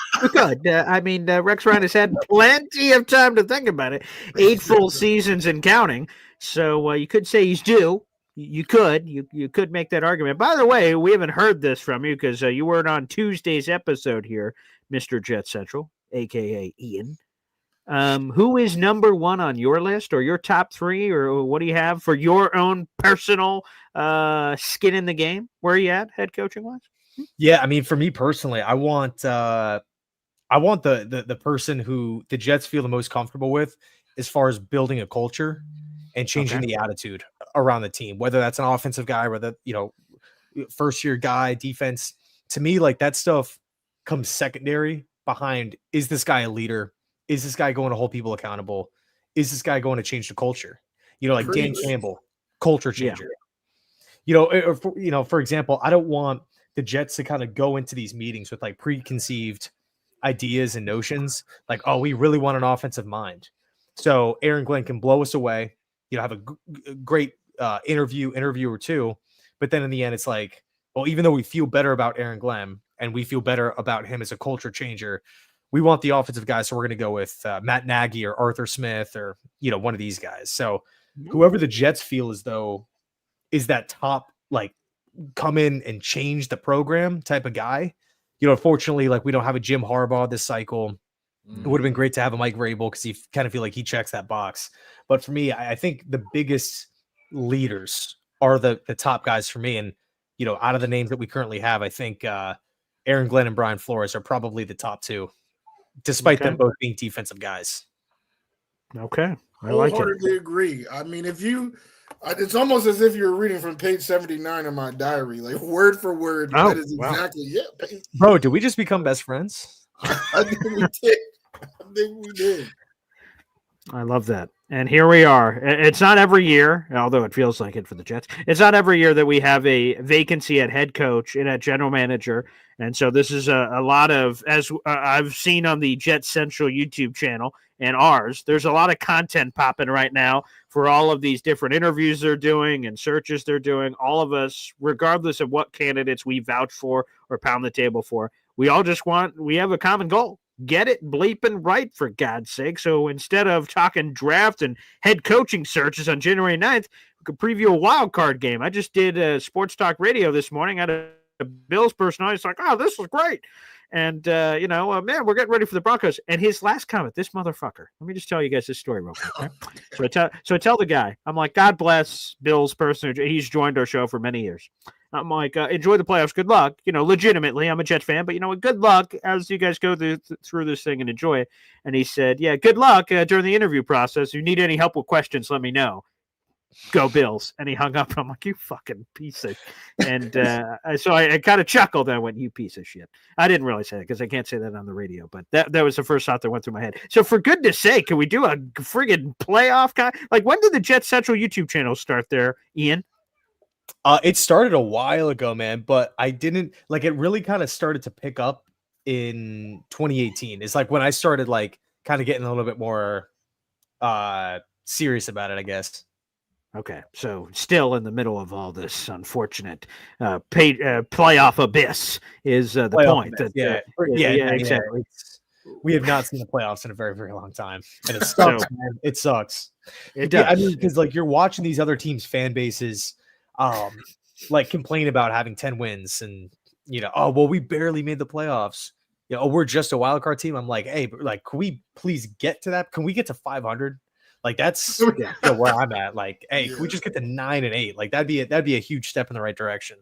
I mean, Rex Ryan has had plenty of time to think about it. 8 full seasons and counting. So you could say he's due. You could make that argument. By the way, we haven't heard this from you because you weren't on Tuesday's episode here, Mr. Jet Central, a.k.a. Ian. Who is number one on your list, or your top three, or what do you have for your own personal skin in the game? Where are you at, head coaching wise? Yeah, I mean, for me personally, I want the person who the Jets feel the most comfortable with as far as building a culture and changing Okay. the attitude around the team, whether that's an offensive guy, whether, first year guy, defense. To me, like that stuff comes secondary behind, is this guy a leader? Is this guy going to hold people accountable? Is this guy going to change the culture? Like Dan Preach. Campbell, culture Yeah. changer. For example, I don't want the Jets to kind of go into these meetings with like preconceived ideas and notions, like, oh, we really want an offensive mind. So Aaron Glenn can blow us away, have a great interview or two, but then in the end, it's like, well, even though we feel better about Aaron Glenn and we feel better about him as a culture changer, we want the offensive guys, so we're going to go with Matt Nagy or Arthur Smith or one of these guys. So whoever the Jets feel as though is that top, like, come in and change the program type of guy. Unfortunately, like we don't have a Jim Harbaugh this cycle. It would have been great to have a Mike Vrabel because you kind of feel like he checks that box. But for me, I think the biggest leaders are the top guys for me. And, out of the names that we currently have, I think Aaron Glenn and Brian Flores are probably the top two, despite them both being defensive guys. Okay. I like it. Wholeheartedly agree. I mean, it's almost as if you're reading from page 79 of my diary, like word for word. Oh, that is exactly Bro, did we just become best friends? I think we did. I love that. And here we are. It's not every year, although it feels like it for the Jets. It's not every year that we have a vacancy at head coach and at general manager. And so this is a lot of, as I've seen on the Jet Central YouTube channel and ours, there's a lot of content popping right now for all of these different interviews they're doing and searches they're doing. All of us, regardless of what candidates we vouch for or pound the table for, we all just we have a common goal. Get it bleeping right, for God's sake. So instead of talking draft and head coaching searches on January 9th, we could preview a wild card game. I just did Sports Talk Radio this morning. I had a Bills person on. He's like, oh, this is great. And, man, we're getting ready for the Broncos. And his last comment, this motherfucker. Let me just tell you guys this story real quick. Okay? So I tell the guy, I'm like, God bless Bill's person. He's joined our show for many years. I'm like, enjoy the playoffs. Good luck. Legitimately, I'm a Jets fan, but good luck as you guys go through this thing and enjoy it. And he said, yeah, good luck during the interview process. If you need any help with questions, let me know. Go Bills. And he hung up. I'm like, you fucking piece of. And so I kind of chuckled. And I went, you piece of shit. I didn't really say it because I can't say that on the radio, but that was the first thought that went through my head. So for goodness sake, can we do a friggin' playoff guy? Like, when did the Jet Central YouTube channel start there, Ian? It started a while ago, man, but I didn't like it really kind of started to pick up in 2018. It's like when I started like kind of getting a little bit more serious about it, I guess. Okay, so still in the middle of all this unfortunate playoff abyss is the point. Yeah, exactly. We have not seen the playoffs in a very, very long time, and it sucks. Man. It sucks. It does. I mean, because like you're watching these other teams' fan bases, like complain about having 10 wins, and oh well, we barely made the playoffs. Oh, we're just a wild card team. I'm like, hey, like, can we please get to that? Can we get to 500? Like that's where I'm at. Like, hey, can we just get to 9-8? Like that'd be a huge step in the right direction.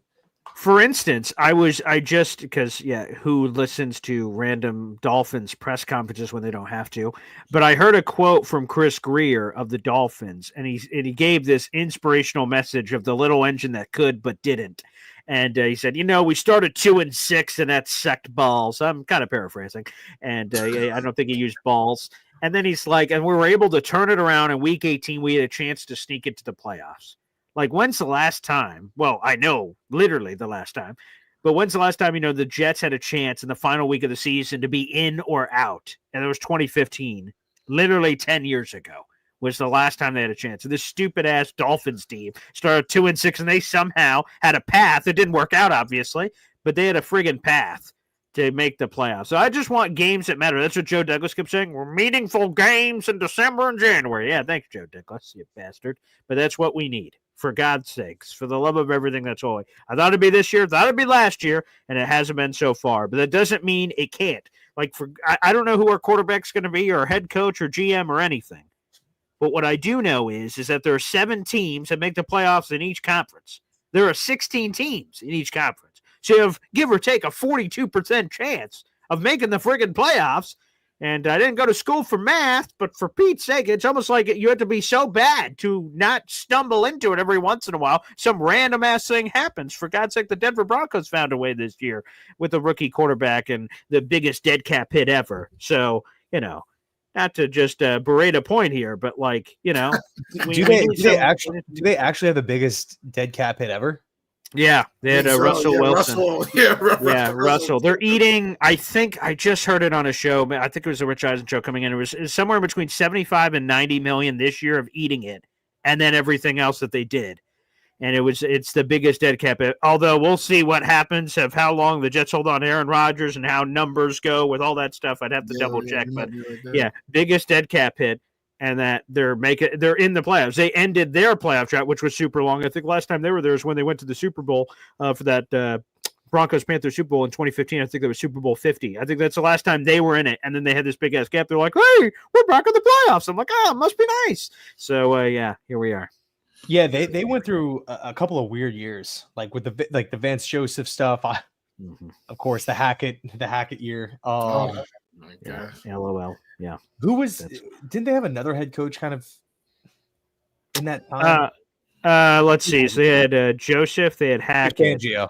For instance, who listens to random Dolphins press conferences when they don't have to? But I heard a quote from Chris Greer of the Dolphins, and he gave this inspirational message of the little engine that could but didn't. And he said, we started 2-6, and that sucked balls. I'm kind of paraphrasing, and I don't think he used balls. And then he's like, and we were able to turn it around in week 18. We had a chance to sneak into the playoffs. Like, when's the last time? Well, I know literally the last time, but when's the last time, the Jets had a chance in the final week of the season to be in or out? And it was 2015, literally 10 years ago was the last time they had a chance. And this stupid ass Dolphins team started 2-6, and they somehow had a path. It didn't work out, obviously, but they had a friggin' path to make the playoffs. So I just want games that matter. That's what Joe Douglas kept saying. We're meaningful games in December and January. Yeah, thanks, Joe Douglas, you bastard. But that's what we need. For God's sakes, for the love of everything that's holy. I thought it'd be this year, thought it'd be last year, and it hasn't been so far. But that doesn't mean it can't. I don't know who our quarterback's going to be, or head coach, or GM, or anything. But what I do know is that there are 7 teams that make the playoffs in each conference. There are 16 teams in each conference. So you have, give or take, a 42% chance of making the friggin' playoffs. And I didn't go to school for math, but for Pete's sake, it's almost like you have to be so bad to not stumble into it every once in a while. Some random ass thing happens. For God's sake, the Denver Broncos found a way this year with a rookie quarterback and the biggest dead cap hit ever. So, not to just berate a point here, but do they actually have the biggest dead cap hit ever? Yeah, they had Russell Wilson. Russell. They're eating. I think I just heard it on a show. I think it was a Rich Eisen show coming in. It was somewhere between 75 and 90 million this year of eating it, and then everything else that they did. And it's the biggest dead cap hit. Although we'll see what happens of how long the Jets hold on to Aaron Rodgers and how numbers go with all that stuff. I'd have to double check, but biggest dead cap hit. And that they're in the playoffs. They ended their playoff drought, which was super long. I think last time they were there is when they went to the Super Bowl for that Broncos-Panthers Super Bowl in 2015. I think that was Super Bowl 50. I think that's the last time they were in it. And then they had this big-ass gap. They're like, hey, we're back in the playoffs. I'm like, it must be nice. So, here we are. Yeah, they went through a couple of weird years, like with the Vance Joseph stuff. Of course, the Hackett year. My God. LOL. Yeah. Didn't they have another head coach kind of in that time? Let's see. So they had Joseph, they had Hackett. Fangio.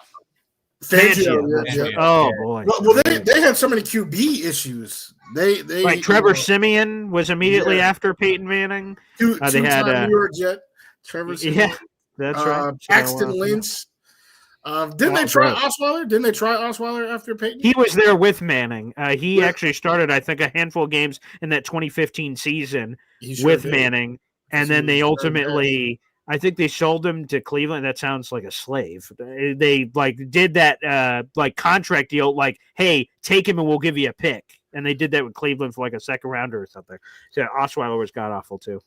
Yeah. Oh boy. Well, they had so many QB issues. They Trevor Siemian was immediately after Peyton Manning. They had New York Jet. Trevor Siemian. Yeah, that's right. Paxton Lynch. Didn't they try Osweiler? Didn't they try Osweiler after Peyton? He was there with Manning. He actually started, I think, a handful of games in that 2015 season with Manning, and then they ultimately, I think they sold him to Cleveland. That sounds like a slave. They did that contract deal, like, hey, take him and we'll give you a pick, and they did that with Cleveland for like a second rounder or something. So Osweiler was god awful too.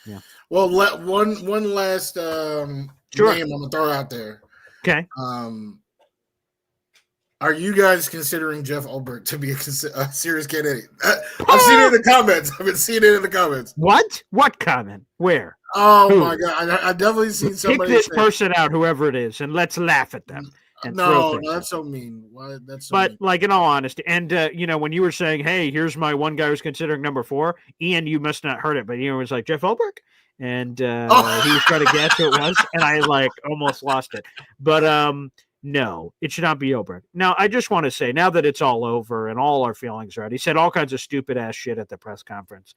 Yeah. Well, one last name I'm gonna throw out there. Okay. Are you guys considering Jeff Ulbrich to be a serious candidate? I've seen it in the comments. I've been seeing it in the comments. What? What comment? Where? Oh Who? My God! I definitely seen somebody. Pick this person out, whoever it is, and let's laugh at them. No, that's so mean. Why? That's so but mean. like in all honesty, and when you were saying, "Hey, here's my one guy who's considering number 4," Ian, you must not heard it, but Ian was like Jeff Ulbrich. And he was trying to guess who it was, and I almost lost it. But no, it should not be Ulbrich. Now, I just want to say, now that it's all over and all our feelings are out, he said all kinds of stupid ass shit at the press conference.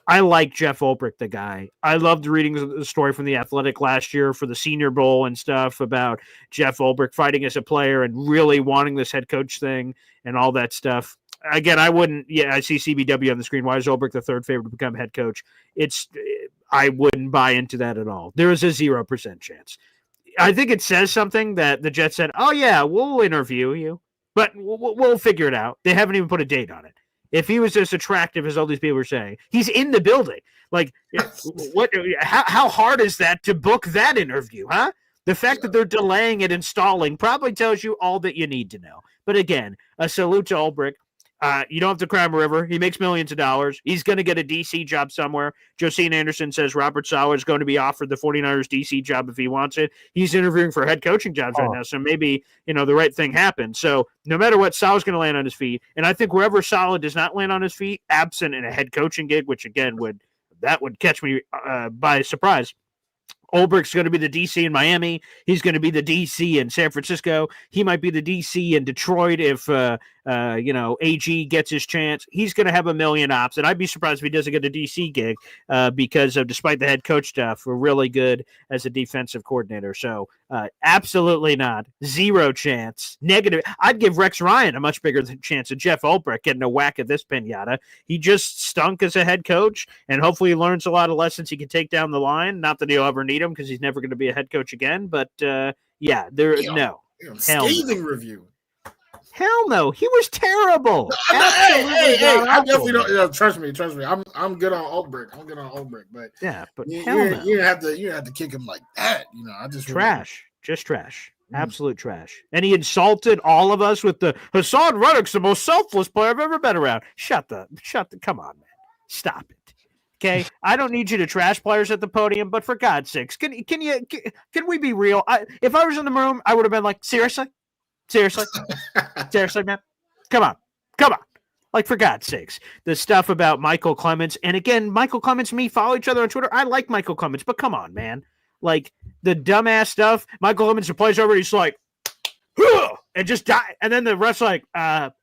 I like Jeff Ulbrich, the guy. I loved reading the story from The Athletic last year for the Senior Bowl and stuff about Jeff Ulbrich fighting as a player and really wanting this head coach thing and all that stuff. Again, I wouldn't. Yeah, I see CBW on the screen. Why is Ulbrich the third favorite to become head coach? I wouldn't buy into that at all. There is a 0% chance. I think it says something that the Jets said, "Oh yeah, we'll interview you, but we'll figure it out." They haven't even put a date on it. If he was as attractive as all these people were saying, he's in the building. Like, what? How hard is that to book that interview? Huh? The fact that they're delaying it and stalling probably tells you all that you need to know. But again, a salute to Ulbrich. You don't have to climb a river. He makes millions of dollars. He's going to get a DC job somewhere. Josine Anderson says Robert Saleh is going to be offered the 49ers DC job if he wants it. He's interviewing for head coaching jobs right now, so maybe the right thing happens. So no matter what, Saleh's going to land on his feet. And I think wherever Saleh does not land on his feet, absent in a head coaching gig, which again would catch me by surprise. Ulbrich's going to be the DC in Miami. He's going to be the DC in San Francisco. He might be the DC in Detroit if AG gets his chance. He's going to have a million ops, and I'd be surprised if he doesn't get a DC gig because of, despite the head coach stuff, we're really good as a defensive coordinator. So absolutely not. 0 chance. Negative. I'd give Rex Ryan a much bigger chance of Jeff Ulbrich getting a whack at this pinata. He just stunk as a head coach, and hopefully he learns a lot of lessons he can take down the line. Not that he'll ever need him because he's never going to be a head coach again. But scathing review. Hell no, he was terrible. Hey, I definitely don't. Trust me. I'm good on Ulbrich. But yeah, but you have to kick him like that. I just trash. Just trash. Absolute trash. And he insulted all of us with the Hassan Reddick's the most selfless player I've ever been around. Come on, man. Stop it. Okay. I don't need you to trash players at the podium, but for God's sakes, can we be real? If I was in the room, I would have been like, seriously, man. Come on. Like, for God's sakes, the stuff about Michael Clemens. And again, Michael Clemens and me follow each other on Twitter. I like Michael Clemens, but come on, man. Like, the dumbass stuff. Michael Clemens plays over, he's like, huh! And just die. And then the ref's like,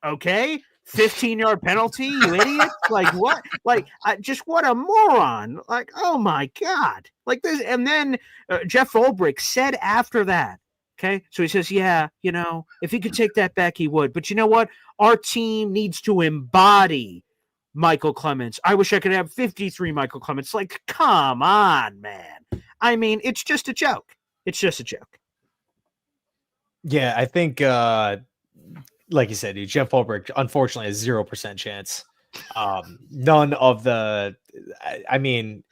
okay, 15-yard penalty, you idiot. Like, what? Like, just what a moron. Like, oh my God. Like this. And then Jeff Ulbrich said after that, okay, so he says, yeah, if he could take that back, he would. But you know what? Our team needs to embody Michael Clemens. I wish I could have 53 Michael Clemens. Like, come on, man. I mean, it's just a joke. Yeah, I think, like you said, dude, Jeff Ulbrich, unfortunately, has 0% chance. None of the, I mean,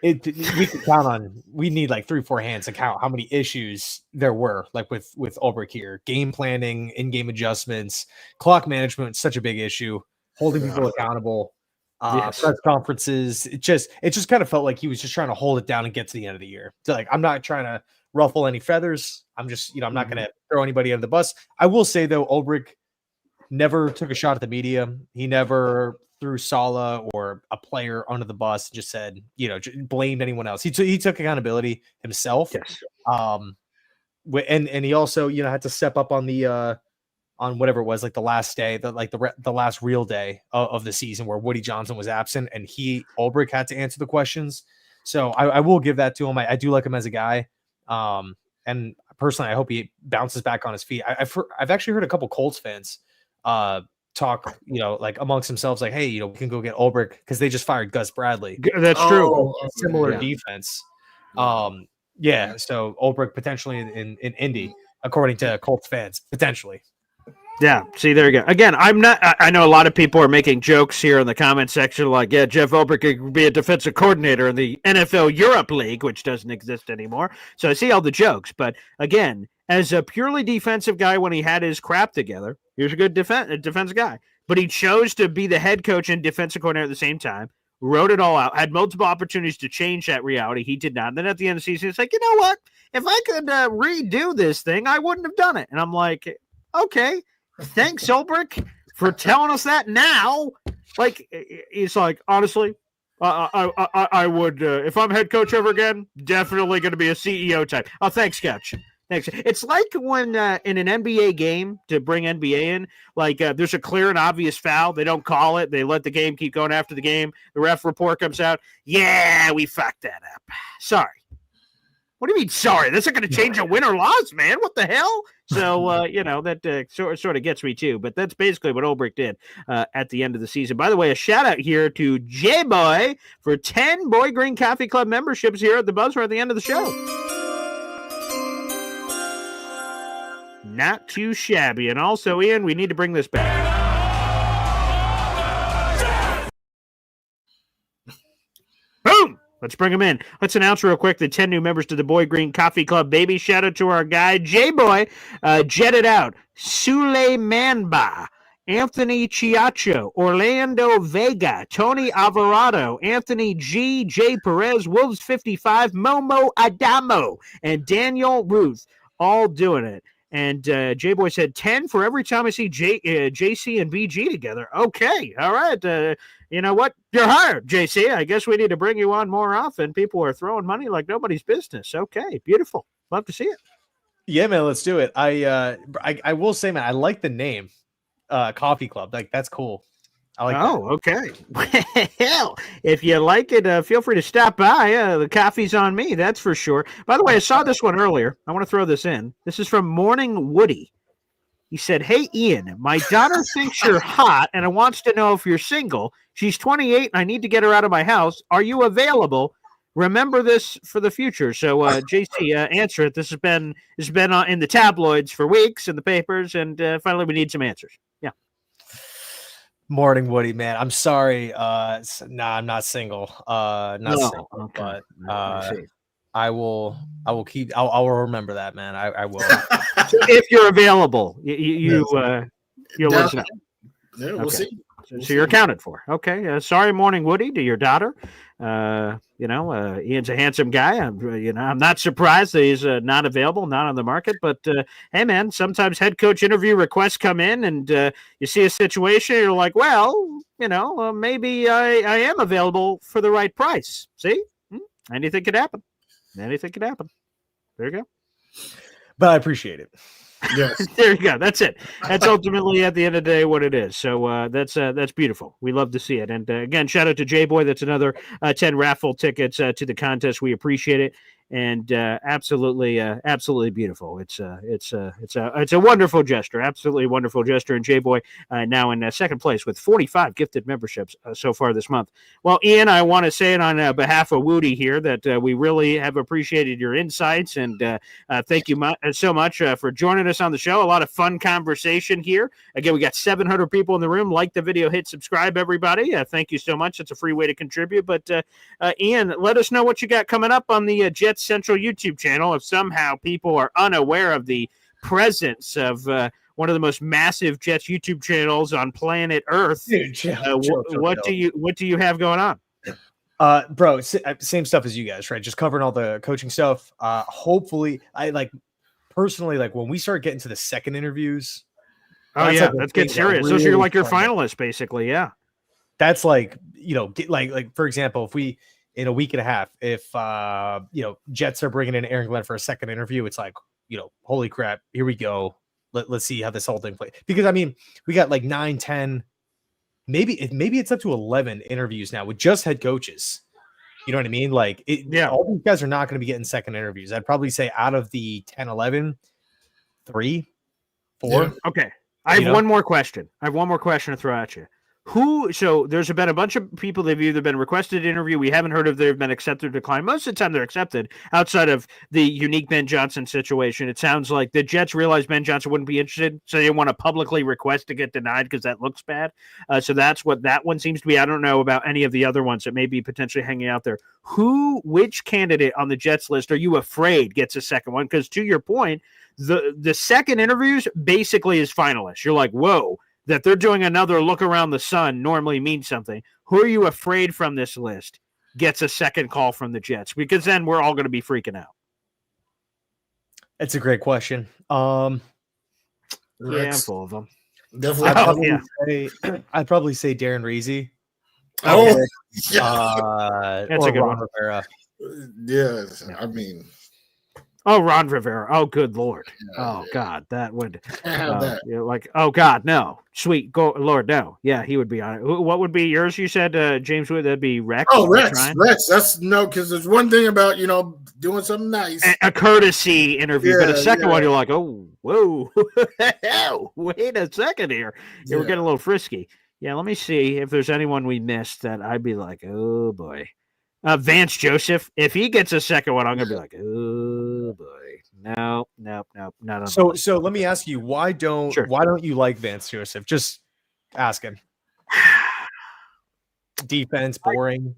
we could count on, we need like 3-4 hands to count how many issues there were, like with Ulbrich here. Game planning, in-game adjustments, clock management, such a big issue. Holding people accountable. Yes. Press conferences. It just kind of felt like he was just trying to hold it down and get to the end of the year. So like, I'm not trying to ruffle any feathers. I'm just, I'm not going to throw anybody under the bus. I will say though, Ulbrich never took a shot at the media. He never threw Saleh or a player under the bus and just said, blamed anyone else. He took accountability himself. Yes. And he also, had to step up on the, on whatever it was, like the last day, the last real day of the season where Woody Johnson was absent and Ulbrich had to answer the questions. So I will give that to him. I do like him as a guy. And personally, I hope he bounces back on his feet. I've actually heard a couple Colts fans talk, like amongst themselves, like, hey, we can go get Ulbrich because they just fired Gus Bradley. That's true. Similar defense. Yeah. So Ulbrich potentially in Indy, according to Colts fans, potentially. Yeah, see, there you go. Again, I know a lot of people are making jokes here in the comment section like, yeah, Jeff Ulbrich could be a defensive coordinator in the NFL Europe League, which doesn't exist anymore. So I see all the jokes. But again, as a purely defensive guy when he had his crap together, he was a good defensive guy. But he chose to be the head coach and defensive coordinator at the same time, wrote it all out, had multiple opportunities to change that reality. He did not. And then at the end of the season, it's like, you know what? If I could redo this thing, I wouldn't have done it. And I'm like, okay. Thanks, Ulbrich, for telling us that now. Like, he's like, honestly, I would, if I'm head coach ever again, definitely going to be a CEO type. Oh, thanks, coach. Thanks. It's like when in an NBA game, to bring NBA in, like there's a clear and obvious foul. They don't call it. They let the game keep going after the game. The ref report comes out. Yeah, we fucked that up. Sorry. What do you mean, sorry? That's not going to change a win or loss, man. What the hell? So, that sort of gets me too. But that's basically what Ulbrich did at the end of the season. By the way, a shout out here to J-Boy for 10 Boy Green Coffee Club memberships here at the Buzzer at the end of the show. Not too shabby. And also, Ian, we need to bring this back. Boom! Let's bring them in. Let's announce real quick the 10 new members to the Boy Green Coffee Club, baby. Shout out to our guy, J-Boy. Jetted out. Sule Manba. Anthony Chiacho. Orlando Vega. Tony Alvarado. Anthony G. J. Perez. Wolves 55. Momo Adamo. And Daniel Ruth. All doing it. And J-Boy said 10 for every time I see JC and BG together. Okay. All right. You know what? You're hired, JC. I guess we need to bring you on more often. People are throwing money like nobody's business. Okay. Beautiful. Love to see it. Yeah, man. Let's do it. I will say, man, I like the name Coffee Club. Like, that's cool. I like that. Okay. Well, if you like it, feel free to stop by. The coffee's on me, that's for sure. By the way, I saw this one earlier. I want to throw this in. This is from Morning Woody. He said, hey, Ian, my daughter thinks you're hot and wants to know if you're single. She's 28 and I need to get her out of my house. Are you available? Remember this for the future. So, JC, answer it. This has been in the tabloids for weeks, in the papers, and finally we need some answers. Yeah. Morning, Woody, man. I'm sorry. I'm not single. Not single, Okay. but I will keep. I'll remember that, man. I will. If you're available, you'll let us know. Yeah, we'll see. So you're accounted for. Okay. Sorry, morning, Woody, to your daughter. Ian's a handsome guy. I'm not surprised that he's not available, not on the market. But hey, man, sometimes head coach interview requests come in, and you see a situation, you're like, well, maybe I am available for the right price. See, anything could happen. Anything could happen. There you go. But I appreciate it. Yes. There you go. That's it. That's ultimately at the end of the day what it is. So that's beautiful. We love to see it. And again, shout out to J Boy. That's another 10 raffle tickets to the contest. We appreciate it. And absolutely beautiful. It's a wonderful gesture, absolutely wonderful gesture. And J Boy now in second place with 45 gifted memberships so far this month. Well, Ian, I want to say it on behalf of Woody here that we really have appreciated your insights, and thank you so much for joining us on the show. A lot of fun conversation here. Again, we got 700 people in the room. Like the video, hit subscribe, everybody. Thank you so much. It's a free way to contribute. But Ian, let us know what you got coming up on the Jets Central YouTube channel. If somehow people are unaware of the presence of one of the most massive Jets YouTube channels on planet Earth, Dude, what do you have going on? Bro, same stuff as you guys, right? Just covering all the coaching stuff. Hopefully, I personally when we start getting to the second interviews. Oh yeah, let's get serious. Those are like your finalists, basically. Yeah, that's like for example, if we in a week and a half, if Jets are bringing in Aaron Glenn for a second interview, it's like, holy crap, here we go. Let's see how this whole thing plays. Because I mean, we got like 9, 10, maybe it's up to 11 interviews now with just head coaches. You know what I mean? All these guys are not going to be getting second interviews. I'd probably say out of the 10, 11, 3, 4. Yeah. Okay. I have one more question. To throw at you. So there's been a bunch of people that have either been requested to interview. We haven't heard if they've been accepted or declined. Most of the time they're accepted outside of the unique Ben Johnson situation. It sounds like the Jets realized Ben Johnson wouldn't be interested, so they want to publicly request to get denied because that looks bad. So that's what that one seems to be. I don't know about any of the other ones that may be potentially hanging out there. Which candidate on the Jets list are you afraid gets a second one? Because to your point, the second interviews basically is finalists. You're like, whoa. That they're doing another look around the sun normally means something. Who are you afraid from this list gets a second call from the Jets? Because then we're all going to be freaking out. That's a great question. Yeah, I'm full of them. Definitely. I'd probably say Darren Reese. Oh, that's a good one. Rivera. Yes, I mean. Oh, Ron Rivera. Oh, good Lord. God, that would. Oh, God, no. Sweet Lord, no. Yeah, he would be on it. What would be yours? You said, James, that'd be Rex. Oh, Rex. That's because there's one thing about, doing something nice. A courtesy interview. But a second one, you're like, oh, whoa. Wait a second here. Yeah, we're getting a little frisky. Yeah, let me see if there's anyone we missed that I'd be like, oh, boy. Vance Joseph, if he gets a second one, I'm gonna be like, oh boy, no, not on. So let me ask you, why don't you like Vance Joseph? Just asking. Defense boring.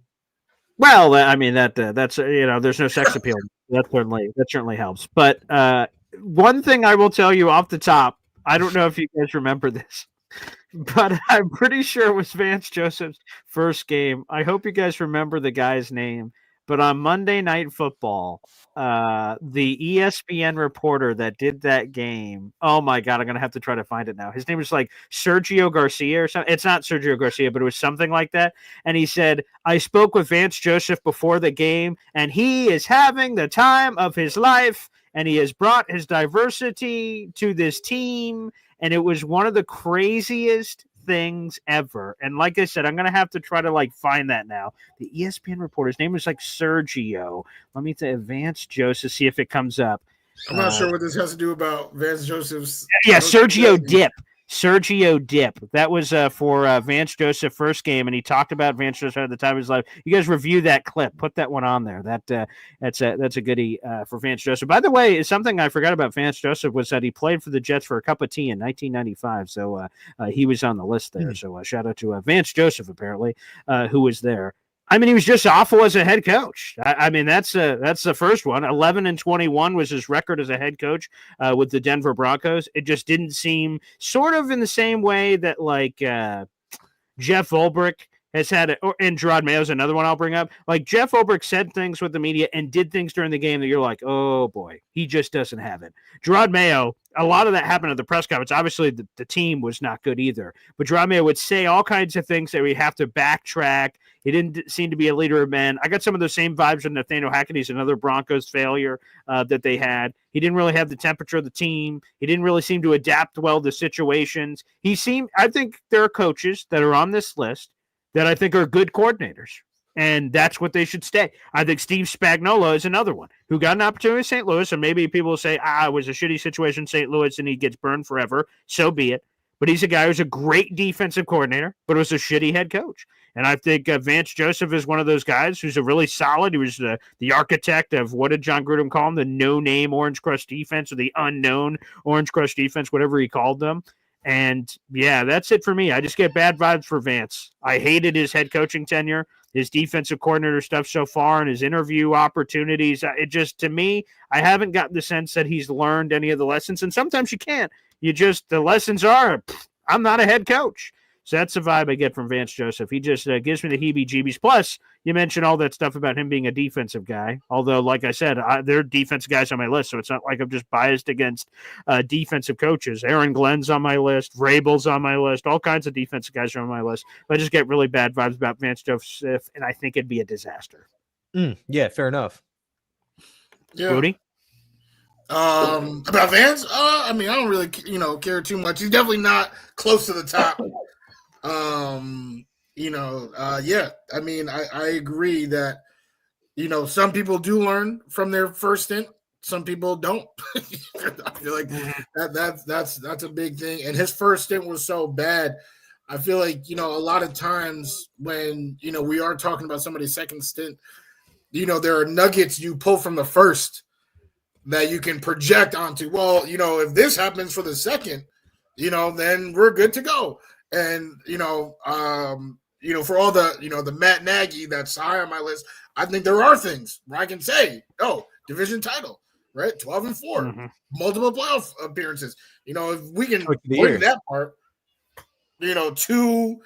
Well, I mean that's there's no sex appeal. That certainly helps. But one thing I will tell you off the top, I don't know if you guys remember this. But I'm pretty sure it was Vance Joseph's first game. I hope you guys remember the guy's name. But on Monday Night Football, the ESPN reporter that did that game, oh my God, I'm going to have to try to find it now. His name was like Sergio Garcia or something. It's not Sergio Garcia, but it was something like that. And he said, I spoke with Vance Joseph before the game, and he is having the time of his life, and he has brought his diversity to this team. And it was one of the craziest things ever. And like I said, I'm going to have to try to find that now. The ESPN reporter's name was Sergio. Let me say Vance Joseph, see if it comes up. I'm not sure what this has to do about Vance Joseph's. Yeah, Sergio Dip. Sergio Dip. That was for Vance Joseph first game, and he talked about Vance Joseph at the time of his life. You guys review that clip. Put that one on there. That's a goodie for Vance Joseph. By the way, something I forgot about Vance Joseph was that he played for the Jets for a cup of tea in 1995, so he was on the list there. So shout out to Vance Joseph, apparently, who was there. I mean, he was just awful as a head coach. I mean, that's the first one. 11-21 was his record as a head coach with the Denver Broncos. It just didn't seem sort of in the same way that like Jeff Ulbrich has had it, and Gerard Mayo's another one I'll bring up. Like Jeff Ulbrich said things with the media and did things during the game that you're like, oh boy, he just doesn't have it. Gerard Mayo, a lot of that happened at the press conference. Obviously, the team was not good either, but Gerard Mayo would say all kinds of things that we have to backtrack. He didn't seem to be a leader of men. I got some of the same vibes with Nathaniel Hackett's another Broncos failure that they had. He didn't really have the temperature of the team. He didn't really seem to adapt well to situations. I think there are coaches that are on this list that I think are good coordinators, and that's what they should stay. I think Steve Spagnuolo is another one who got an opportunity in St. Louis, and maybe people will say, it was a shitty situation in St. Louis and he gets burned forever. So be it. But he's a guy who's a great defensive coordinator, but was a shitty head coach. And I think Vance Joseph is one of those guys who's a really solid. He was the architect of, what did John Gruden call him? The no-name Orange Crush defense, or the unknown Orange Crush defense, whatever he called them. And, yeah, that's it for me. I just get bad vibes for Vance. I hated his head coaching tenure, his defensive coordinator stuff so far, and his interview opportunities. It just, to me, I haven't gotten the sense that he's learned any of the lessons. And sometimes you can't. The lessons are, I'm not a head coach. So that's the vibe I get from Vance Joseph. He just gives me the heebie-jeebies. Plus, you mentioned all that stuff about him being a defensive guy. Although, like I said, there are defensive guys on my list, so it's not like I'm just biased against defensive coaches. Aaron Glenn's on my list. Vrabel's on my list. All kinds of defensive guys are on my list. But I just get really bad vibes about Vance Joseph, and I think it'd be a disaster. Yeah, fair enough. Yeah. Rudy? About Vance? I mean, I don't really, care too much. He's definitely not close to the top. Yeah. I mean, I agree that, some people do learn from their first stint. Some people don't. I feel like that's a big thing. And his first stint was so bad. I feel like, a lot of times when, we are talking about somebody's second stint, there are nuggets you pull from the first that you can project onto. Well, if this happens for the second, then we're good to go. And, for all the Matt Nagy that's high on my list, I think there are things where I can say, division title, right? 12-4, multiple playoff appearances. If we can bring that part, to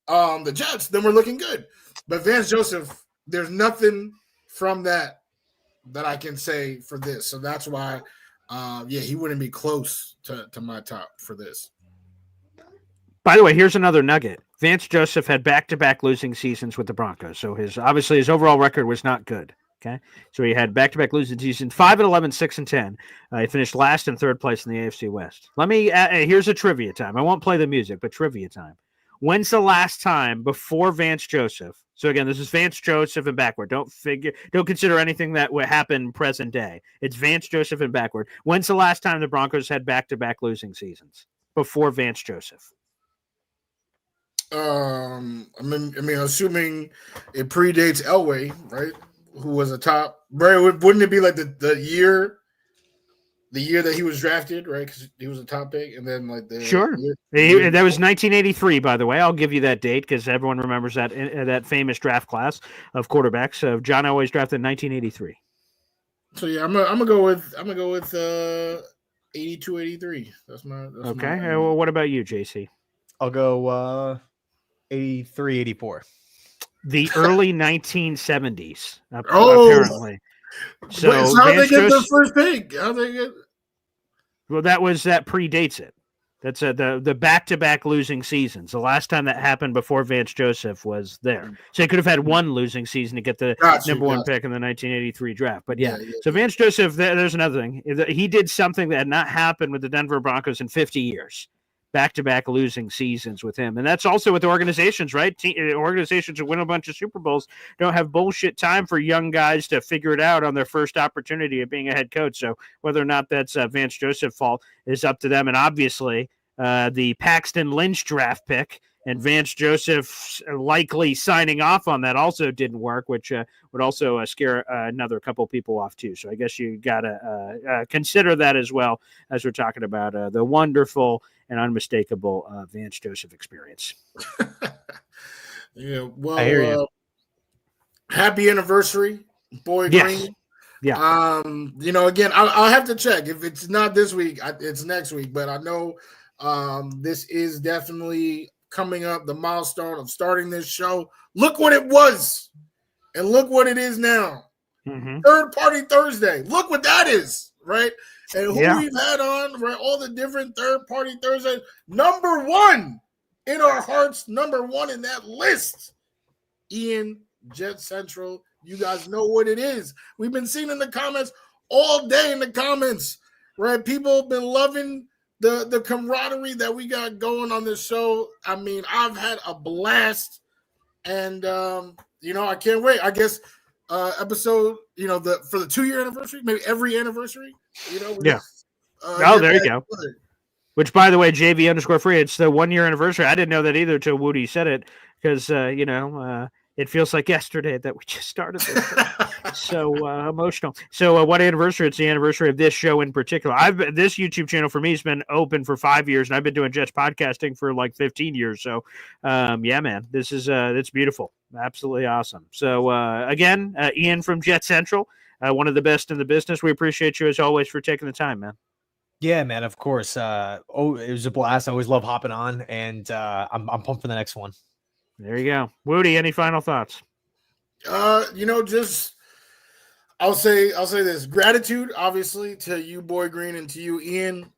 the Jets, then we're looking good. But Vance Joseph, there's nothing from that I can say for this. So that's why, he wouldn't be close to my top for this. By the way, here's another nugget. Vance Joseph had back-to-back losing seasons with the Broncos, so his overall record was not good. Okay, so he had back-to-back losing seasons: 5-11, 6-10. He finished last and third place in the AFC West. Here's a trivia time. I won't play the music, but trivia time. When's the last time before Vance Joseph? So again, this is Vance Joseph and backward. Don't consider anything that would happen present day. It's Vance Joseph and backward. When's the last time the Broncos had back-to-back losing seasons before Vance Joseph? Assuming it predates Elway, right? Who was a top, right? Wouldn't it be like the year that he was drafted, right? Because he was a top pick, and then like sure, that was 1983. By the way, I'll give you that date because everyone remembers that famous draft class of quarterbacks. John Elway's drafted in 1983. So yeah, I'm gonna go with 82, 83. That's okay. Well, what about you, JC? I'll go 83, 84. The early 1970s, apparently. So how they get the first pick? How they get? Well, that predates it. That's the back-to-back losing seasons. The last time that happened before Vance Joseph was there. So he could have had one losing season to get the number one pick in the 1983 draft. But yeah. So Vance Joseph, there's another thing. He did something that had not happened with the Denver Broncos in 50 years. Back-to-back losing seasons with him. And that's also with organizations, right? Organizations that win a bunch of Super Bowls don't have bullshit time for young guys to figure it out on their first opportunity of being a head coach. So whether or not that's Vance Joseph's fault is up to them. And obviously the Paxton Lynch draft pick and Vance Joseph likely signing off on that also didn't work, which would also scare another couple people off too. So I guess you got to consider that as well as we're talking about the wonderful and unmistakable Vance Joseph experience. Yeah, well, I hear you. happy anniversary, Boy Yes. Green. Yeah. Again, I'll have to check. If it's not this week, it's next week. But I know this is definitely coming up, the milestone of starting this show. Look what it was, and look what it is now. Mm-hmm. Third Party Thursday. Look what that is, right? And who Yeah. we've had on, right? All the different Third Party Thursdays. Number one in our hearts, number one in that list, Ian, Jet Central. You guys know what it is. We've been seeing in the comments all day in the comments, right? People have been loving the camaraderie that we got going on this show. I mean, I've had a blast, and I can't wait. I guess episode, for the 2-year anniversary, maybe every anniversary, Yeah. There you go. Which, by the way, JV_free, it's the 1-year anniversary. I didn't know that either till Woody said it, because it feels like yesterday that we just started this. So emotional. So what anniversary? It's the anniversary of this show in particular. This YouTube channel for me has been open for 5 years, and I've been doing Jets podcasting for like 15 years. So yeah, man, this is it's beautiful, absolutely awesome. So again, Ian from Jet Central, one of the best in the business. We appreciate you as always for taking the time, man. Yeah, man, of course. It was a blast. I always love hopping on, and I'm pumped for the next one. There you go. Woody, any final thoughts? Just I'll say this. Gratitude, obviously, to you, Boy Green, and to you, Ian,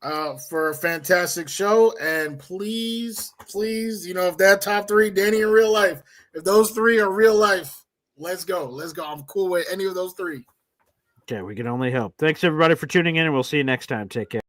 for a fantastic show. And please, if that top three, Danny in real life, if those three are real life, let's go. I'm cool with any of those three. Okay, we can only hope. Thanks, everybody, for tuning in, and we'll see you next time. Take care.